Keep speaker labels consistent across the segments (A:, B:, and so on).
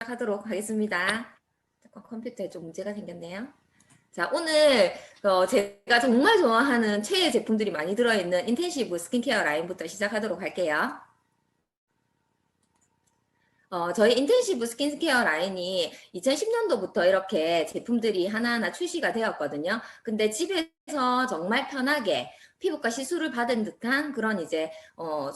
A: 시작하도록 하겠습니다. 잠깐 컴퓨터에 좀 문제가 생겼네요. 자, 오늘 제가 정말 좋아하는 최애 제품들이 많이 들어있는 인텐시브 스킨케어 라인부터 시작하도록 할게요. 저희 인텐시브 스킨케어 라인이 2010년도부터 이렇게 제품들이 하나하나 출시가 되었거든요. 근데 집에서 정말 편하게 피부과 시술을 받은 듯한 그런 이제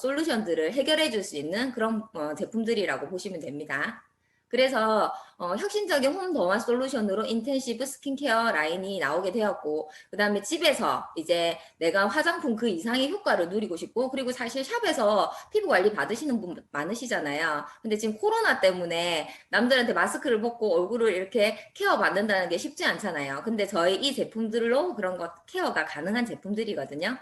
A: 솔루션들을 해결해 줄 수 있는 그런 제품들이라고 보시면 됩니다. 그래서 혁신적인 홈 더마 솔루션으로 인텐시브 스킨케어 라인이 나오게 되었고, 그 다음에 집에서 이제 내가 화장품 그 이상의 효과를 누리고 싶고, 그리고 사실 샵에서 피부 관리 받으시는 분 많으시잖아요. 근데 지금 코로나 때문에 남들한테 마스크를 벗고 얼굴을 이렇게 케어 받는다는 게 쉽지 않잖아요. 근데 저희 이 제품들로 그런 것 케어가 가능한 제품들이거든요.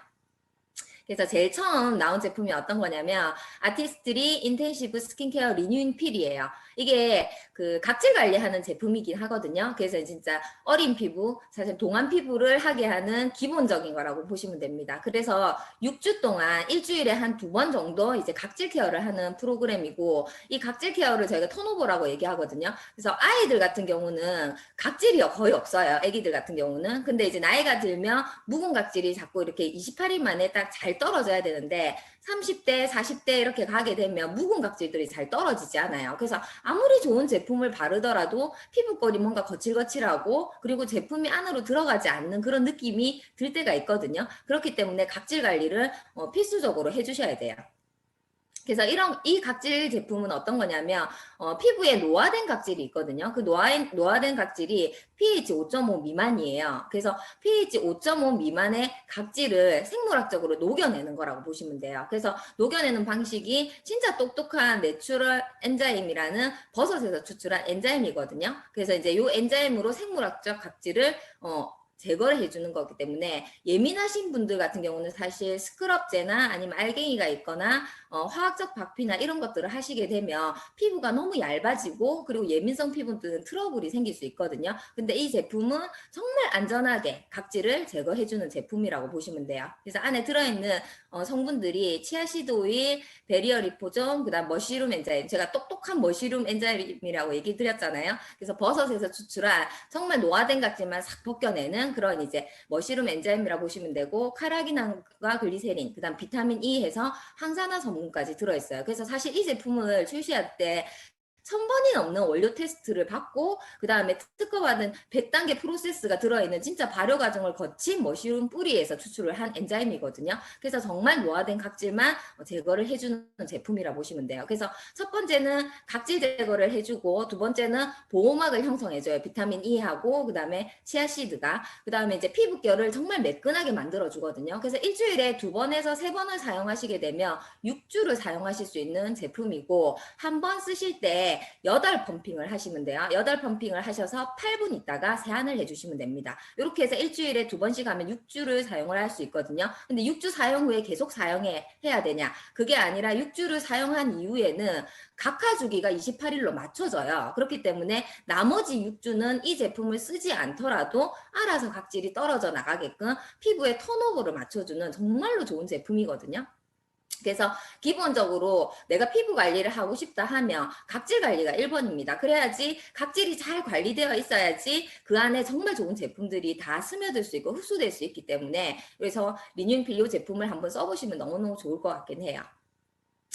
A: 그래서 제일 처음 나온 제품이 어떤 거냐면 아티스트리 인텐시브 스킨케어 리뉴잉 필이에요. 이게 그 각질 관리하는 제품이긴 하거든요. 그래서 진짜 어린 피부, 사실 동안 피부를 하게 하는 기본적인 거라고 보시면 됩니다. 그래서 6주 동안 일주일에 한 2번 정도 이제 각질 케어를 하는 프로그램이고, 이 각질 케어를 저희가 턴오버라고 얘기하거든요. 그래서 아이들 같은 경우는 각질이 거의 없어요. 아기들 같은 경우는. 근데 이제 나이가 들면 묵은 각질이 자꾸 이렇게 28일 만에 딱 잘 떨어져야 되는데 30대, 40대 이렇게 가게 되면 묵은 각질들이 잘 떨어지지 않아요. 그래서 아무리 좋은 제품을 바르더라도 피부결이 뭔가 거칠거칠하고, 그리고 제품이 안으로 들어가지 않는 그런 느낌이 들 때가 있거든요. 그렇기 때문에 각질 관리를 필수적으로 해주셔야 돼요. 그래서 이 각질 제품은 어떤 거냐면 피부에 노화된 각질이 있거든요. 그 노화된 각질이 pH 5.5 미만이에요. 그래서 pH 5.5 미만의 각질을 생물학적으로 녹여내는 거라고 보시면 돼요. 그래서 녹여내는 방식이 진짜 똑똑한 내추럴 엔자임이라는 버섯에서 추출한 엔자임이거든요. 그래서 이제 이 엔자임으로 생물학적 각질을 제거를 해주는 거기 때문에 예민하신 분들 같은 경우는 사실 스크럽제나 아니면 알갱이가 있거나 화학적 박피나 이런 것들을 하시게 되면 피부가 너무 얇아지고, 그리고 예민성 피부들은 트러블이 생길 수 있거든요. 근데 이 제품은 정말 안전하게 각질을 제거해주는 제품이라고 보시면 돼요. 그래서 안에 들어있는 성분들이 치아시드 오일, 베리어 리포존, 그 다음 머쉬룸 엔자임, 제가 똑똑한 머쉬룸 엔자임이라고 얘기 드렸잖아요. 그래서 버섯에서 추출한 정말 노화된 각질만 싹 벗겨내는 그런 이제 머쉬룸 엔자임이라고 보시면 되고, 카라기난과 글리세린, 그 다음 비타민 E 해서 항산화 성분까지 들어있어요. 그래서 사실 이 제품을 출시할 때 1000번이 넘는 원료 테스트를 받고, 그 다음에 특허받은 100단계 프로세스가 들어있는 진짜 발효 과정을 거친 머쉬룸 뿌리에서 추출을 한 엔자임이거든요. 그래서 정말 노화된 각질만 제거를 해주는 제품이라 보시면 돼요. 그래서 첫 번째는 각질 제거를 해주고, 두 번째는 보호막을 형성해줘요. 비타민 E하고 그 다음에 치아시드가. 그 다음에 이제 피부결을 정말 매끈하게 만들어주거든요. 그래서 일주일에 2번에서 3번을 사용하시게 되면 6주를 사용하실 수 있는 제품이고, 한 번 쓰실 때 8펌핑을 하시면 돼요. 8펌핑을 하셔서 8분 있다가 세안을 해주시면 됩니다. 이렇게 해서 일주일에 2번씩 하면 6주를 사용을 할 수 있거든요. 근데 6주 사용 후에 계속 사용해야 되냐? 그게 아니라 6주를 사용한 이후에는 각하 주기가 28일로 맞춰져요. 그렇기 때문에 나머지 6주는 이 제품을 쓰지 않더라도 알아서 각질이 떨어져 나가게끔 피부의 턴오버를 맞춰주는 정말로 좋은 제품이거든요. 그래서 기본적으로 내가 피부 관리를 하고 싶다 하면 각질 관리가 1번입니다. 그래야지 각질이 잘 관리되어 있어야지 그 안에 정말 좋은 제품들이 다 스며들 수 있고 흡수될 수 있기 때문에, 그래서 리뉴잉 필요 제품을 한번 써보시면 너무너무 좋을 것 같긴 해요.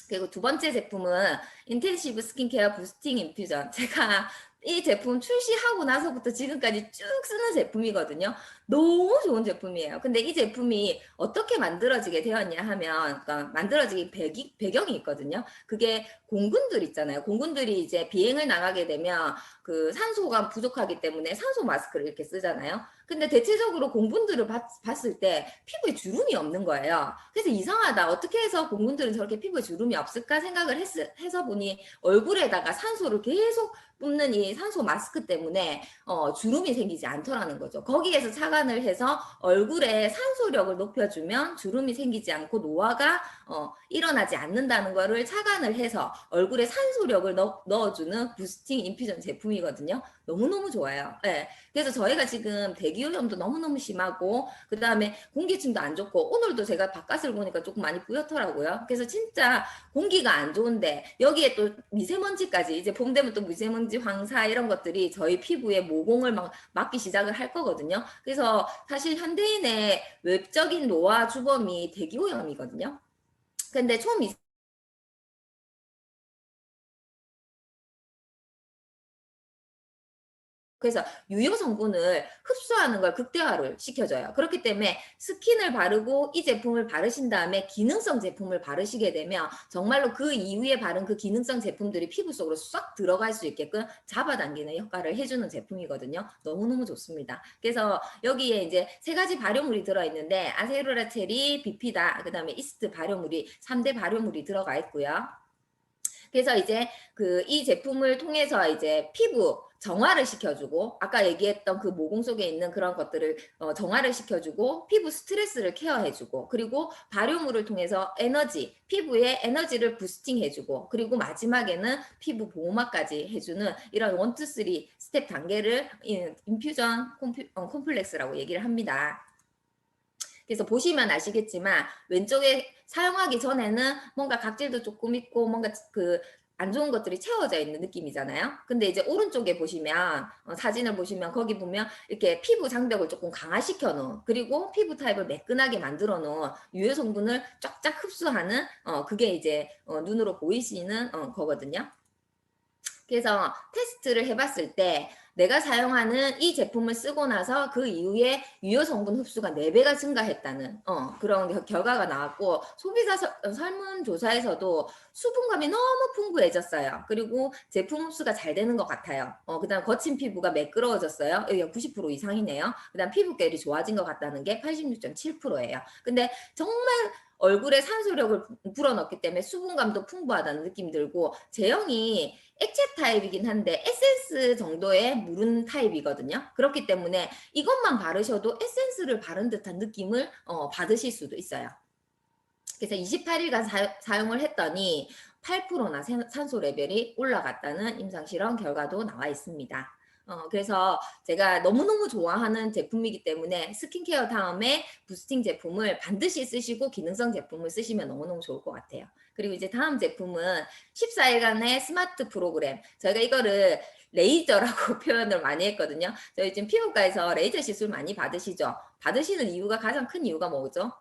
A: 그리고 두 번째 제품은 인텐시브 스킨케어 부스팅 인퓨전. 제가 이 제품 출시하고 나서부터 지금까지 쭉 쓰는 제품이거든요. 너무 좋은 제품이에요. 근데 이 제품이 어떻게 만들어지게 되었냐 하면, 그러니까 만들어지기 배경이 있거든요. 그게 공군들 있잖아요. 공군들이 이제 비행을 나가게 되면 그 산소가 부족하기 때문에 산소 마스크를 이렇게 쓰잖아요. 근데 대체적으로 공군들을 봤을 때 피부에 주름이 없는 거예요. 그래서 이상하다. 어떻게 해서 공군들은 저렇게 피부에 주름이 없을까 생각을 해서 보니 얼굴에다가 산소를 계속 뿜는 이 산소 마스크 때문에 주름이 생기지 않더라는 거죠. 거기에서 차간을 해서 얼굴에 산소력을 높여주면 주름이 생기지 않고 노화가 일어나지 않는다는 거를 차간을 해서 얼굴에 산소력을 넣어주는 부스팅 인퓨전 제품이거든요. 너무너무 좋아요. 네. 그래서 저희가 지금 대기오염도 너무너무 심하고 그 다음에 공기층도 안 좋고 오늘도 제가 바깥을 보니까 조금 많이 뿌옇더라고요. 그래서 진짜 공기가 안 좋은데 여기에 또 미세먼지까지 이제 봄 되면 또 미세먼지 황사 이런 것들이 저희 피부에 모공을 막 막기 시작을 할 거거든요. 그래서 사실 현대인의 외적인 노화 주범이 대기오염이거든요. 근데 초미세 그래서 유효 성분을 흡수하는 걸 극대화를 시켜줘요. 그렇기 때문에 스킨을 바르고 이 제품을 바르신 다음에 기능성 제품을 바르시게 되면 정말로 그 이후에 바른 그 기능성 제품들이 피부 속으로 쏙 들어갈 수 있게끔 잡아당기는 역할을 해주는 제품이거든요. 너무너무 좋습니다. 그래서 여기에 이제 세 가지 발효물이 들어있는데 아세로라 체리, 비피다, 그 다음에 이스트 발효물이 3대 발효물이 들어가 있고요. 그래서 이제 이 제품을 통해서 이제 피부 정화를 시켜주고 아까 얘기했던 그 모공 속에 있는 그런 것들을 정화를 시켜주고 피부 스트레스를 케어해주고 그리고 발효물을 통해서 피부의 에너지를 부스팅해주고 그리고 마지막에는 피부 보호막까지 해주는 이런 1, 2, 3 스텝 단계를 인퓨전 콤플렉스라고 얘기를 합니다. 그래서 보시면 아시겠지만 왼쪽에 사용하기 전에는 뭔가 각질도 조금 있고 뭔가 안 좋은 것들이 채워져 있는 느낌이잖아요. 근데 이제 오른쪽에 보시면 사진을 보시면 거기 보면 이렇게 피부 장벽을 조금 강화시켜 놓은 그리고 피부 타입을 매끈하게 만들어 놓은 유효 성분을 쫙쫙 흡수하는 그게 이제 눈으로 보이시는 거거든요. 그래서 테스트를 해봤을 때 내가 사용하는 이 제품을 쓰고 나서 그 이후에 유효 성분 흡수가 4배가 증가했다는 그런 결과가 나왔고 소비자 설문조사에서도 수분감이 너무 풍부해졌어요. 그리고 제품 흡수가 잘 되는 것 같아요. 그 다음 거친 피부가 매끄러워졌어요. 90% 이상이네요. 그 다음 피부결이 좋아진 것 같다는 게 86.7%예요. 근데 정말 얼굴에 산소력을 불어넣기 때문에 수분감도 풍부하다는 느낌 들고 제형이 액체 타입이긴 한데 에센스 정도의 무른 타입이거든요. 그렇기 때문에 이것만 바르셔도 에센스를 바른 듯한 느낌을 받으실 수도 있어요. 그래서 28일간 사용을 했더니 8%나 산소 레벨이 올라갔다는 임상실험 결과도 나와 있습니다. 그래서 제가 너무너무 좋아하는 제품이기 때문에 스킨케어 다음에 부스팅 제품을 반드시 쓰시고 기능성 제품을 쓰시면 너무너무 좋을 것 같아요. 그리고 이제 다음 제품은 14일간의 스마트 프로그램. 저희가 이거를 레이저라고 표현을 많이 했거든요. 저희 지금 피부과에서 레이저 시술 많이 받으시죠? 받으시는 이유가 가장 큰 이유가 뭐죠?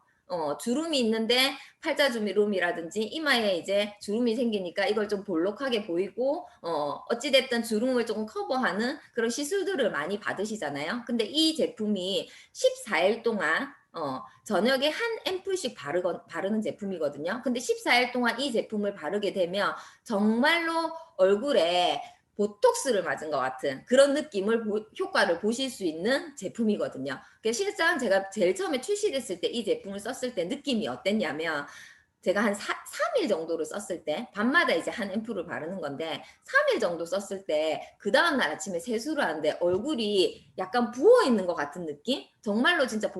A: 주름이 있는데 팔자주름이라든지 이마에 이제 주름이 생기니까 이걸 좀 볼록하게 보이고 어찌됐든 주름을 조금 커버하는 그런 시술들을 많이 받으시잖아요. 근데 이 제품이 14일 동안 저녁에 한 앰플씩 바르는 제품이거든요. 근데 14일 동안 이 제품을 바르게 되면 정말로 얼굴에 보톡스를 맞은 것 같은 그런 느낌을 효과를 보실 수 있는 제품이거든요. 실상 제가 제일 처음에 출시됐을 때 이 제품을 썼을 때 느낌이 어땠냐면 제가 한 3일 정도를 썼을 때 밤마다 이제 한 앰플을 바르는 건데 3일 정도 썼을 때 그 다음날 아침에 세수를 하는데 얼굴이 약간 부어있는 것 같은 느낌? 정말로 진짜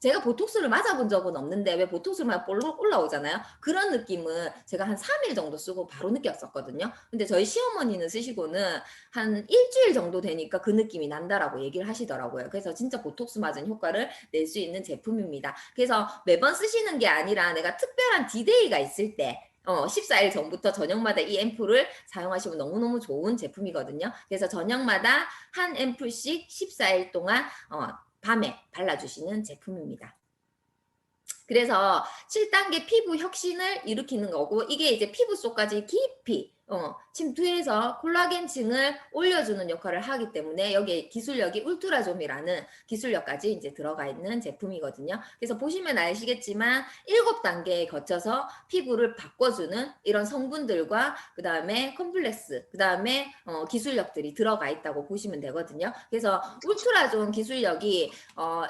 A: 제가 보톡스를 맞아본 적은 없는데 왜 보톡스만 볼록 올라오잖아요. 그런 느낌은 제가 한 3일 정도 쓰고 바로 느꼈었거든요. 근데 저희 시어머니는 쓰시고는 한 일주일 정도 되니까 그 느낌이 난다라고 얘기를 하시더라고요. 그래서 진짜 보톡스 맞은 효과를 낼 수 있는 제품입니다. 그래서 매번 쓰시는 게 아니라 내가 특별한 디데이가 있을 때 14일 전부터 저녁마다 이 앰플을 사용하시면 너무너무 좋은 제품이거든요. 그래서 저녁마다 한 앰플씩 14일 동안 밤에 발라주시는 제품입니다. 그래서 7단계 피부 혁신을 일으키는 거고 이게 이제 피부 속까지 깊이 침투해서 콜라겐층을 올려주는 역할을 하기 때문에 여기에 기술력이 울트라좀이라는 기술력까지 이제 들어가 있는 제품이거든요. 그래서 보시면 아시겠지만 7단계에 거쳐서 피부를 바꿔주는 이런 성분들과 그 다음에 컴플렉스, 그 다음에 기술력들이 들어가 있다고 보시면 되거든요. 그래서 울트라좀 기술력이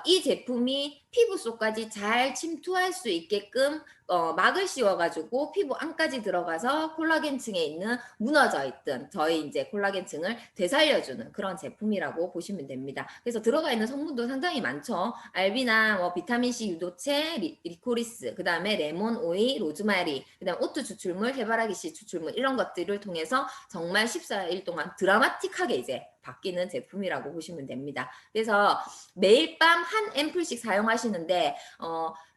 A: 이 제품이 피부 속까지 잘 침투할 수 있게끔 막을 씌워가지고 피부 안까지 들어가서 콜라겐층에 있는 있는 무너져 있던 저희 이제 콜라겐층을 되살려주는 그런 제품이라고 보시면 됩니다. 그래서 들어가 있는 성분도 상당히 많죠. 알비나 뭐 비타민 C 유도체, 리코리스, 그 다음에 레몬 오일, 로즈마리, 그 다음 오트 추출물, 해바라기 씨 추출물 이런 것들을 통해서 정말 14일 동안 드라마틱하게 이제 바뀌는 제품이라고 보시면 됩니다. 그래서 매일 밤 한 앰플씩 사용하시는데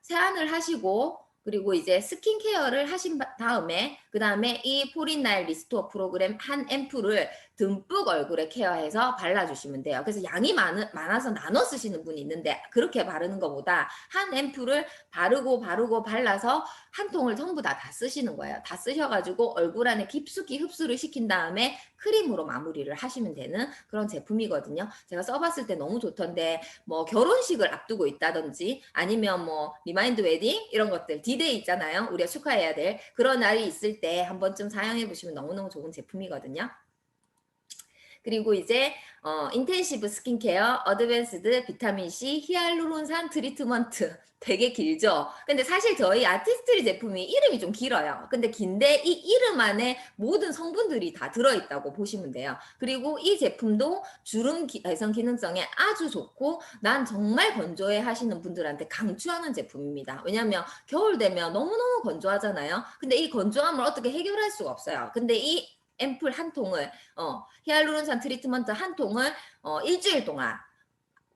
A: 세안을 하시고 그리고 이제 스킨케어를 하신 다음에 그 다음에 이 포린나일 리스토어 프로그램 한 앰플을 듬뿍 얼굴에 케어해서 발라주시면 돼요. 그래서 양이 많아서 나눠 쓰시는 분이 있는데 그렇게 바르는 것보다 한 앰플을 바르고 발라서 한 통을 전부 다 쓰시는 거예요. 다 쓰셔가지고 얼굴 안에 깊숙이 흡수를 시킨 다음에 크림으로 마무리를 하시면 되는 그런 제품이거든요. 제가 써봤을 때 너무 좋던데 뭐 결혼식을 앞두고 있다든지 아니면 뭐 리마인드 웨딩 이런 것들 디데이 있잖아요. 우리가 축하해야 될 그런 날이 있을 때 한 번쯤 사용해 보시면 너무너무 좋은 제품이거든요. 그리고 이제 인텐시브 스킨케어 어드밴스드 비타민C 히알루론산 트리트먼트 되게 길죠. 근데 사실 저희 아티스트리 제품이 이름이 좀 길어요. 근데 긴데 이 이름 안에 모든 성분들이 다 들어있다고 보시면 돼요. 그리고 이 제품도 주름 개선 기능성에 아주 좋고 난 정말 건조해 하시는 분들한테 강추하는 제품입니다. 왜냐하면 겨울 되면 너무너무 건조하잖아요. 근데 이 건조함을 어떻게 해결할 수가 없어요. 근데 이 앰플 한 통을 히알루론산 트리트먼트 한 통을 일주일 동안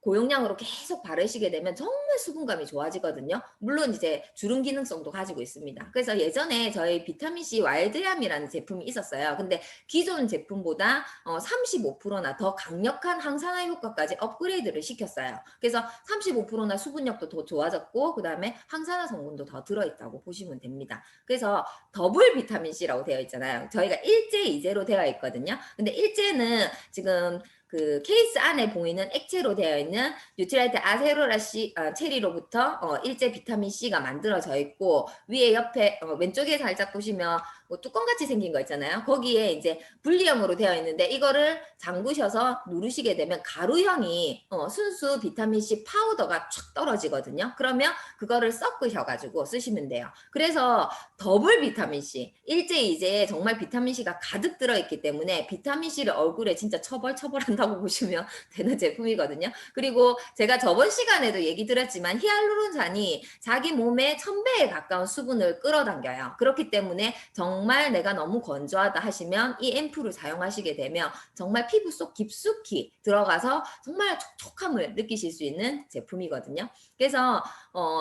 A: 고용량으로 계속 바르시게 되면 정말 수분감이 좋아지거든요. 물론 이제 주름 기능성도 가지고 있습니다. 그래서 예전에 저희 비타민C 와일드얌이라는 제품이 있었어요. 근데 기존 제품보다 35%나 더 강력한 항산화 효과까지 업그레이드를 시켰어요. 그래서 35%나 수분력도 더 좋아졌고 그 다음에 항산화 성분도 더 들어있다고 보시면 됩니다. 그래서 더블 비타민C라고 되어 있잖아요. 저희가 일제, 이제로 되어 있거든요. 근데 일제는 지금 그 케이스 안에 보이는 액체로 되어 있는 뉴트라이트 아세로라씨 체리로부터 일제 비타민 C가 만들어져 있고 위에 옆에 왼쪽에 살짝 보시면 뭐 뚜껑같이 생긴 거 있잖아요. 거기에 이제 분리형으로 되어 있는데 이거를 잠그셔서 누르시게 되면 가루형이 순수 비타민 C 파우더가 촥 떨어지거든요. 그러면 그거를 섞으셔가지고 쓰시면 돼요. 그래서 더블 비타민 C, 일제 이제 정말 비타민 C가 가득 들어있기 때문에 비타민 C를 얼굴에 진짜 처벌한다고 보시면 되는 제품이거든요. 그리고 제가 저번 시간에도 얘기 드렸지만 히알루론산이 자기 몸에 1000배에 가까운 수분을 끌어당겨요. 그렇기 때문에 정말 내가 너무 건조하다 하시면 이 앰플을 사용하시게 되면 정말 피부 속 깊숙이 들어가서 정말 촉촉함을 느끼실 수 있는 제품이거든요. 그래서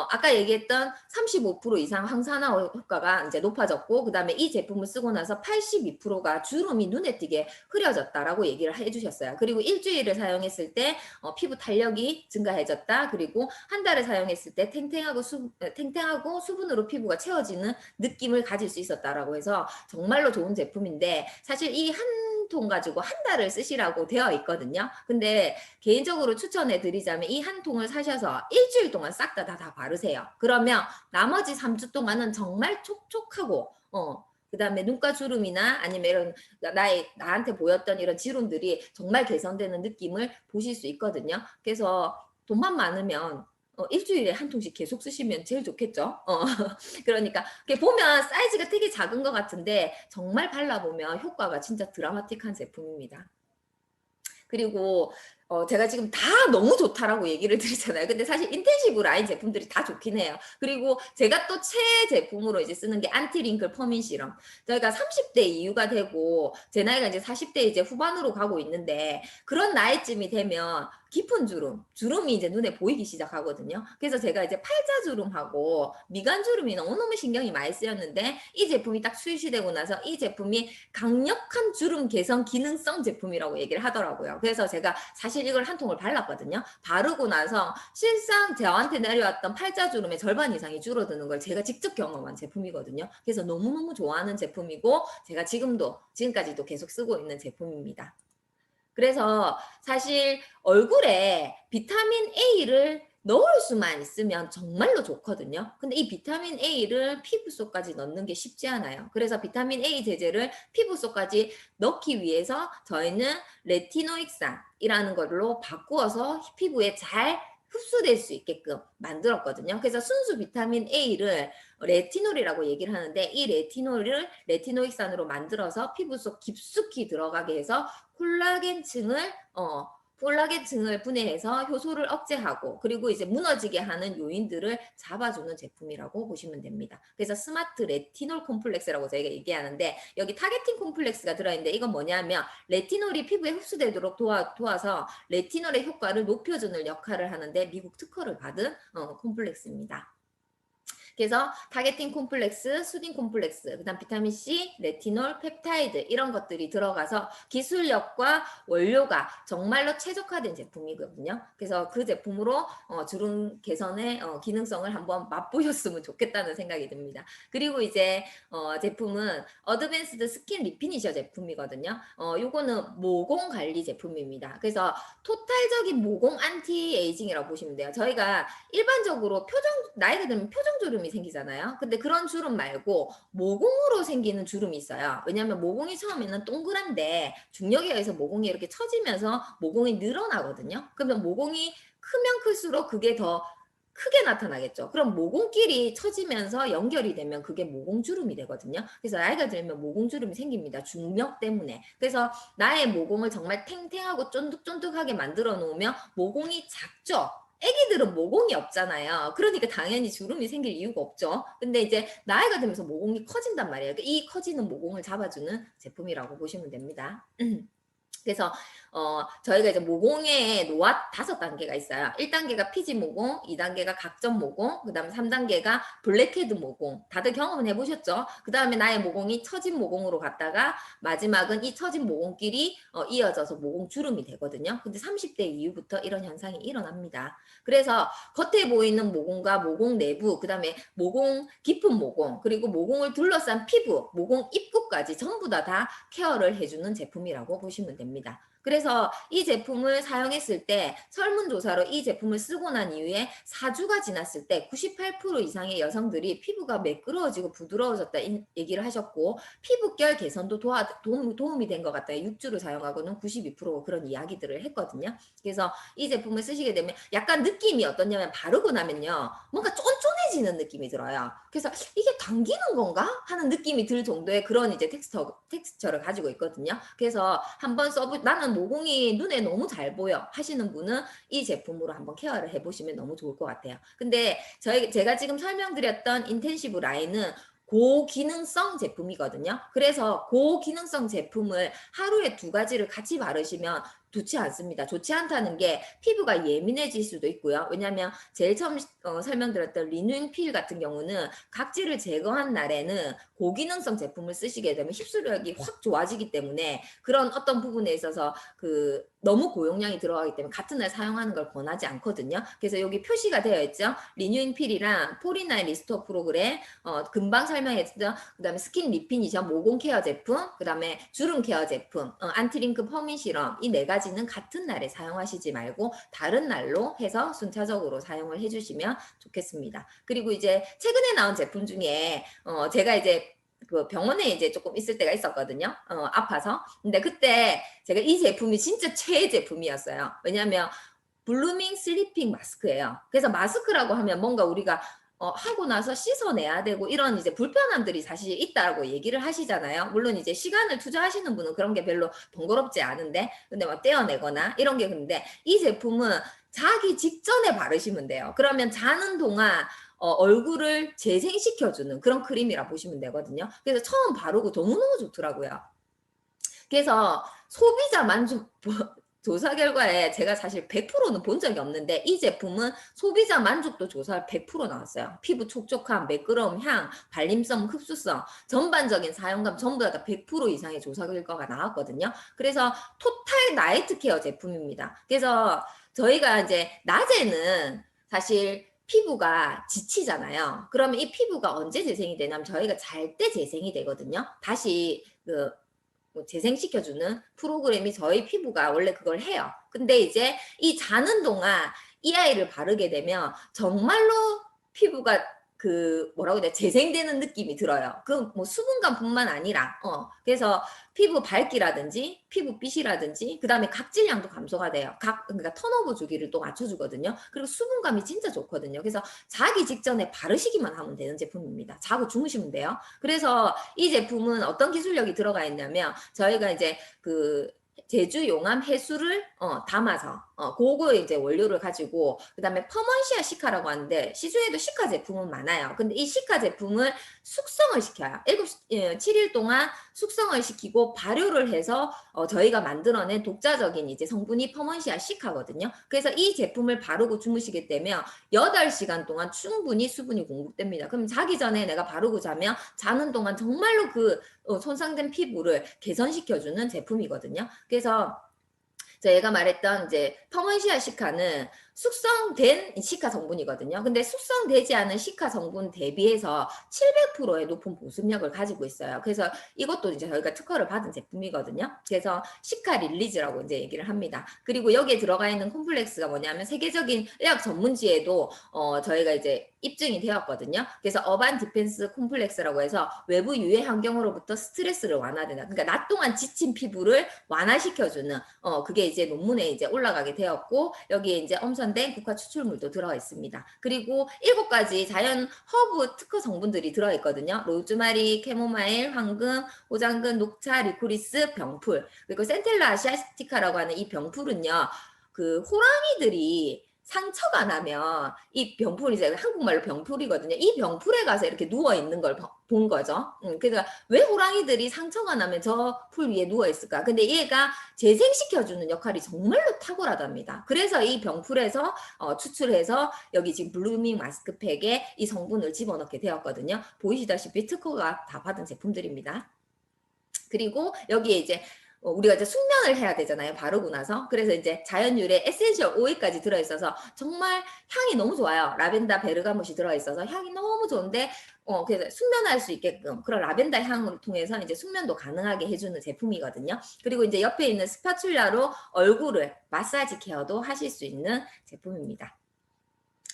A: 아까 얘기했던 35% 이상 항산화 효과가 이제 높아졌고 그 다음에 이 제품을 쓰고 나서 82%가 주름이 눈에 띄게 흐려졌다라고 얘기를 해주셨어요. 그리고 일주일을 사용했을 때 피부 탄력이 증가해졌다. 그리고 한 달을 사용했을 때 탱탱하고 수분으로 피부가 채워지는 느낌을 가질 수 있었다라고 해서 정말로 좋은 제품인데 사실 이 한 통 가지고 한 달을 쓰시라고 되어 있거든요. 근데 개인적으로 추천해 드리자면 이 한 통을 사셔서 일주일 동안 싹 다 바르세요. 그러면 나머지 3주 동안은 정말 촉촉하고 그 다음에 눈가 주름이나 아니면 이런 나한테 보였던 이런 지름들이 정말 개선되는 느낌을 보실 수 있거든요. 그래서 돈만 많으면 일주일에 한 통씩 계속 쓰시면 제일 좋겠죠. 그러니까 보면 사이즈가 되게 작은 것 같은데 정말 발라보면 효과가 진짜 드라마틱한 제품입니다. 그리고 제가 지금 다 너무 좋다라고 얘기를 드리잖아요. 근데 사실 인텐시브 라인 제품들이 다 좋긴 해요. 그리고 제가 또 최애 제품으로 이제 쓰는 게 안티링클 퍼민 시럼. 저희가 30대 이후가 되고 제 나이가 이제 40대 이제 후반으로 가고 있는데 그런 나이쯤이 되면 깊은 주름이 이제 눈에 보이기 시작하거든요. 그래서 제가 이제 팔자주름하고 미간주름이 너무너무 신경이 많이 쓰였는데 이 제품이 딱 출시되고 나서 이 제품이 강력한 주름 개선 기능성 제품이라고 얘기를 하더라고요. 그래서 제가 사실 이걸 한 통을 발랐거든요. 바르고 나서 실상 저한테 내려왔던 팔자주름의 절반 이상이 줄어드는 걸 제가 직접 경험한 제품이거든요. 그래서 너무너무 좋아하는 제품이고 제가 지금까지도 계속 쓰고 있는 제품입니다. 그래서 사실 얼굴에 비타민 A를 넣을 수만 있으면 정말로 좋거든요. 근데 이 비타민 A를 피부 속까지 넣는 게 쉽지 않아요. 그래서 비타민 A 제제를 피부 속까지 넣기 위해서 저희는 레티노익산이라는 걸로 바꾸어서 피부에 잘 흡수될 수 있게끔 만들었거든요. 그래서 순수 비타민 A를 레티놀이라고 얘기를 하는데 이 레티놀을 레티노익산으로 만들어서 피부 속 깊숙이 들어가게 해서 콜라겐층을 분해해서 효소를 억제하고 그리고 이제 무너지게 하는 요인들을 잡아주는 제품이라고 보시면 됩니다. 그래서 스마트 레티놀 콤플렉스라고 저희가 얘기하는데 여기 타겟팅 콤플렉스가 들어있는데 이건 뭐냐면 레티놀이 피부에 흡수되도록 도와서 레티놀의 효과를 높여주는 역할을 하는데 미국 특허를 받은 콤플렉스입니다. 그래서 타겟팅 콤플렉스, 수딩 콤플렉스, 그다음 비타민 C, 레티놀, 펩타이드 이런 것들이 들어가서 기술력과 원료가 정말로 최적화된 제품이거든요. 그래서 그 제품으로 주름 개선의 기능성을 한번 맛보셨으면 좋겠다는 생각이 듭니다. 그리고 이제 제품은 어드밴스드 스킨 리피니셔 제품이거든요. 요거는 모공 관리 제품입니다. 그래서 토탈적인 모공 안티 에이징이라고 보시면 돼요. 저희가 일반적으로 나이가 들면 표정 주름이 생기잖아요. 근데 그런 주름 말고 모공으로 생기는 주름이 있어요. 왜냐하면 모공이 처음에는 동그란데 중력에 의해서 모공이 이렇게 처지면서 모공이 늘어나거든요. 그러면 모공이 크면 클수록 그게 더 크게 나타나겠죠. 그럼 모공끼리 처지면서 연결이 되면 그게 모공주름이 되거든요. 그래서 나이가 들면 모공주름이 생깁니다. 중력 때문에. 그래서 나의 모공을 정말 탱탱하고 쫀득쫀득하게 만들어 놓으면 모공이 작죠. 애기들은 모공이 없잖아요. 그러니까 당연히 주름이 생길 이유가 없죠. 근데 이제 나이가 들면서 모공이 커진단 말이에요. 이 커지는 모공을 잡아주는 제품이라고 보시면 됩니다. 그래서 저희가 이제 모공의 노화 5단계가 있어요. 1단계가 피지 모공, 2단계가 각점 모공, 그 다음에 3단계가 블랙헤드 모공. 다들 경험은 해보셨죠? 그 다음에 나의 모공이 처진 모공으로 갔다가 마지막은 이 처진 모공끼리 이어져서 모공 주름이 되거든요. 근데 30대 이후부터 이런 현상이 일어납니다. 그래서 겉에 보이는 모공과 모공 내부, 그 다음에 모공 깊은 모공, 그리고 모공을 둘러싼 피부, 모공 입구까지 전부 다 케어를 해주는 제품이라고 보시면 됩니다. 그래서 이 제품을 사용했을 때 설문조사로 이 제품을 쓰고 난 이후에 4주가 지났을 때 98% 이상의 여성들이 피부가 매끄러워지고 부드러워졌다 얘기를 하셨고 피부결 개선도 도움이 된 것 같아요. 6주를 사용하고는 92% 그런 이야기들을 했거든요. 그래서 이 제품을 쓰시게 되면 약간 느낌이 어떠냐면 바르고 나면요. 뭔가 쫀쫀해지는 느낌이 들어요. 그래서 이게 당기는 건가? 하는 느낌이 들 정도의 그런 이제 텍스처를 가지고 있거든요. 그래서 한번 나는 모공이 눈에 너무 잘 보여 하시는 분은 이 제품으로 한번 케어를 해보시면 너무 좋을 것 같아요. 근데 제가 지금 설명드렸던 인텐시브 라인은 고기능성 제품이거든요. 그래서 고기능성 제품을 하루에 2가지를 같이 바르시면 좋지 않습니다. 좋지 않다는 게 피부가 예민해질 수도 있고요. 왜냐하면 제일 처음 설명드렸던 리누잉 필 같은 경우는 각질을 제거한 날에는 고기능성 제품을 쓰시게 되면 흡수력이 확 좋아지기 때문에 그런 어떤 부분에 있어서 너무 고용량이 들어가기 때문에 같은 날 사용하는 걸 권하지 않거든요. 그래서 여기 표시가 되어 있죠. 리뉴잉 필이랑 포리나인 리스토어 프로그램 금방 설명했죠. 그 다음에 스킨 리피니션 모공 케어 제품, 그 다음에 주름 케어 제품, 안티링크 퍼민 시럼 이 4가지는 같은 날에 사용하시지 말고 다른 날로 해서 순차적으로 사용을 해주시면 좋겠습니다. 그리고 이제 최근에 나온 제품 중에 제가 이제 그 병원에 이제 조금 있을 때가 있었거든요. 아파서. 근데 그때 제가 이 제품이 진짜 최애 제품이었어요. 왜냐하면 블루밍 슬리핑 마스크예요. 그래서 마스크라고 하면 뭔가 우리가 하고 나서 씻어내야 되고 이런 이제 불편함들이 사실 있다고 얘기를 하시잖아요. 물론 이제 시간을 투자하시는 분은 그런 게 별로 번거롭지 않은데 근데 막 떼어내거나 이런 게 근데 이 제품은 자기 직전에 바르시면 돼요. 그러면 자는 동안 얼굴을 재생시켜주는 그런 크림이라 보시면 되거든요. 그래서 처음 바르고 너무너무 좋더라고요. 그래서 소비자 만족 조사 결과에 제가 사실 100%는 본 적이 없는데 이 제품은 소비자 만족도 조사 100% 나왔어요. 피부 촉촉함, 매끄러움, 향, 발림성, 흡수성, 전반적인 사용감 전부 다 100% 이상의 조사 결과가 나왔거든요. 그래서 토탈 나이트 케어 제품입니다. 그래서 저희가 이제 낮에는 사실 피부가 지치잖아요. 그러면 이 피부가 언제 재생이 되냐면 저희가 잘 때 재생이 되거든요. 다시 재생시켜주는 프로그램이 저희 피부가 원래 그걸 해요. 근데 이제 이 자는 동안 이 아이를 바르게 되면 정말로 피부가 그 뭐라고 해야 돼? 재생되는 느낌이 들어요. 그 뭐 수분감뿐만 아니라 그래서 피부 밝기라든지 피부빛이라든지 그다음에 각질량도 감소가 돼요. 그러니까 턴오버 주기를 또 맞춰주거든요. 그리고 수분감이 진짜 좋거든요. 그래서 자기 직전에 바르시기만 하면 되는 제품입니다. 자고 주무시면 돼요. 그래서 이 제품은 어떤 기술력이 들어가 있냐면 저희가 이제 그 제주 용암 해수를 담아서 그거 이제 원료를 가지고 그다음에 퍼먼시아 시카라고 하는데 시중에도 시카 제품은 많아요. 근데 이 시카 제품을 숙성을 시켜요. 7일 동안 숙성을 시키고 발효를 해서 저희가 만들어낸 독자적인 이제 성분이 퍼먼시아 시카거든요. 그래서 이 제품을 바르고 주무시게 되면 8시간 동안 충분히 수분이 공급됩니다. 그럼 자기 전에 내가 바르고 자면 자는 동안 정말로 그 손상된 피부를 개선시켜주는 제품이거든요. 그래서 제가 말했던 이제 퍼먼시아 시카는 숙성된 시카 성분이거든요. 근데 숙성되지 않은 시카 성분 대비해서 700%의 높은 보습력을 가지고 있어요. 그래서 이것도 이제 저희가 특허를 받은 제품이거든요. 그래서 시카 릴리즈라고 이제 얘기를 합니다. 그리고 여기에 들어가 있는 콤플렉스가 뭐냐면 세계적인 의학 전문지에도 저희가 이제 입증이 되었거든요. 그래서 어반 디펜스 콤플렉스라고 해서 외부 유해 환경으로부터 스트레스를 완화된다. 그러니까 낮 동안 지친 피부를 완화시켜주는 그게 이제 논문에 이제 올라가게 되었고 여기에 이제 엄선된 국화 추출물도 들어 있습니다. 그리고 7가지 자연 허브 특허 성분들이 들어 있거든요. 로즈마리, 캐모마일, 황금, 오장근, 녹차, 리코리스, 병풀. 그리고 센텔라 아시아티카라고 하는 이 병풀은요. 그 호랑이들이 상처가 나면 이 병풀이 이제 한국말로 병풀이거든요. 이 병풀에 가서 이렇게 누워 있는 걸 본 거죠. 그러니까 왜 호랑이들이 상처가 나면 저 풀 위에 누워 있을까? 근데 얘가 재생시켜주는 역할이 정말로 탁월하답니다. 그래서 이 병풀에서 추출해서 여기 지금 블루밍 마스크팩에 이 성분을 집어넣게 되었거든요. 보이시다시피 특허가 다 받은 제품들입니다. 그리고 여기에 이제 우리가 이제 숙면을 해야 되잖아요. 바르고 나서. 그래서 이제 자연 유래 에센셜 오일까지 들어있어서 정말 향이 너무 좋아요. 라벤더 베르가못이 들어있어서 향이 너무 좋은데 그래서 숙면할 수 있게끔 그런 라벤더 향을 통해서 이제 숙면도 가능하게 해주는 제품이거든요. 그리고 이제 옆에 있는 스파츌라로 얼굴을 마사지 케어도 하실 수 있는 제품입니다.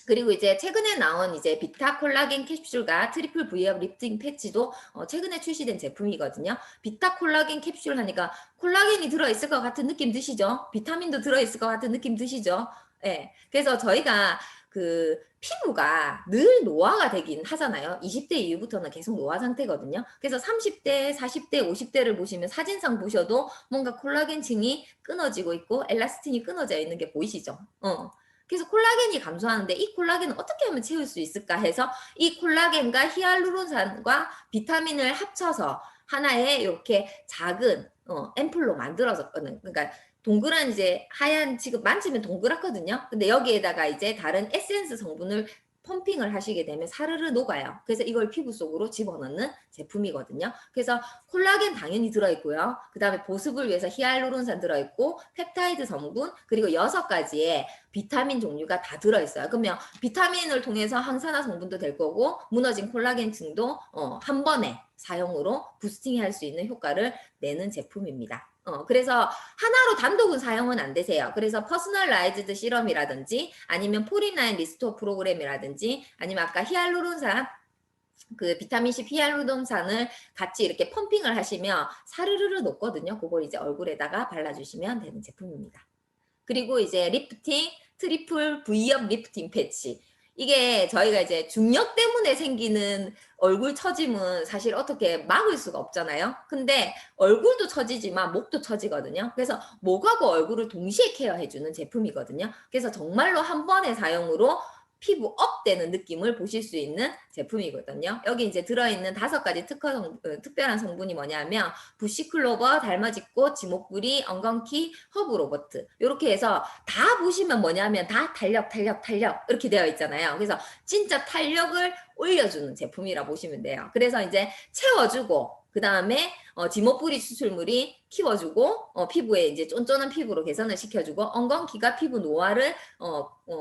A: 그리고 이제 최근에 나온 이제 비타 콜라겐 캡슐과 트리플 V업 리프팅 패치도 최근에 출시된 제품이거든요. 비타 콜라겐 캡슐 하니까 콜라겐이 들어있을 것 같은 느낌 드시죠? 비타민도 들어있을 것 같은 느낌 드시죠? 네. 그래서 저희가 그 피부가 늘 노화가 되긴 하잖아요. 20대 이후부터는 계속 노화 상태거든요. 그래서 30대, 40대, 50대를 보시면 사진상 보셔도 뭔가 콜라겐층이 끊어지고 있고 엘라스틴이 끊어져 있는 게 보이시죠? 그래서 콜라겐이 감소하는데 이 콜라겐을 어떻게 하면 채울 수 있을까 해서 이 콜라겐과 히알루론산과 비타민을 합쳐서 하나의 이렇게 작은 앰플로 만들어서 그러니까 동그란 이제 하얀 지금 만지면 동그랗거든요. 근데 여기에다가 이제 다른 에센스 성분을 펌핑을 하시게 되면 사르르 녹아요. 그래서 이걸 피부 속으로 집어넣는 제품이거든요. 그래서 콜라겐 당연히 들어있고요. 그 다음에 보습을 위해서 히알루론산 들어있고 펩타이드 성분 그리고 6가지의 비타민 종류가 다 들어있어요. 그러면 비타민을 통해서 항산화 성분도 될 거고 무너진 콜라겐층도 한 번에 사용으로 부스팅할 수 있는 효과를 내는 제품입니다. 그래서 하나로 단독은 사용은 안 되세요. 그래서 퍼스널라이즈드 시럼이라든지 아니면 포리나인 리스토어 프로그램이라든지 아니면 아까 히알루론산 그 비타민C 히알루론산을 같이 이렇게 펌핑을 하시면 사르르르 녹거든요. 그걸 이제 얼굴에다가 발라주시면 되는 제품입니다. 그리고 이제 리프팅 트리플 V업 리프팅 패치. 이게 저희가 이제 중력 때문에 생기는 얼굴 처짐은 사실 어떻게 막을 수가 없잖아요. 근데 얼굴도 처지지만 목도 처지거든요. 그래서 목하고 얼굴을 동시에 케어해주는 제품이거든요. 그래서 정말로 한 번의 사용으로 피부 업 되는 느낌을 보실 수 있는 제품이거든요. 여기 이제 들어있는 5가지 특별한 성분이 뭐냐면 부시클로버, 달머지꽃, 지목구리, 엉겅키, 허브로버트 이렇게 해서 다 보시면 뭐냐면 다 탄력 이렇게 되어 있잖아요. 그래서 진짜 탄력을 올려주는 제품이라 보시면 돼요. 그래서 이제 채워주고 그 다음에 지목뿌리 추출물이 키워주고 피부에 이제 쫀쫀한 피부로 개선을 시켜주고 엉겅퀴가 피부 노화를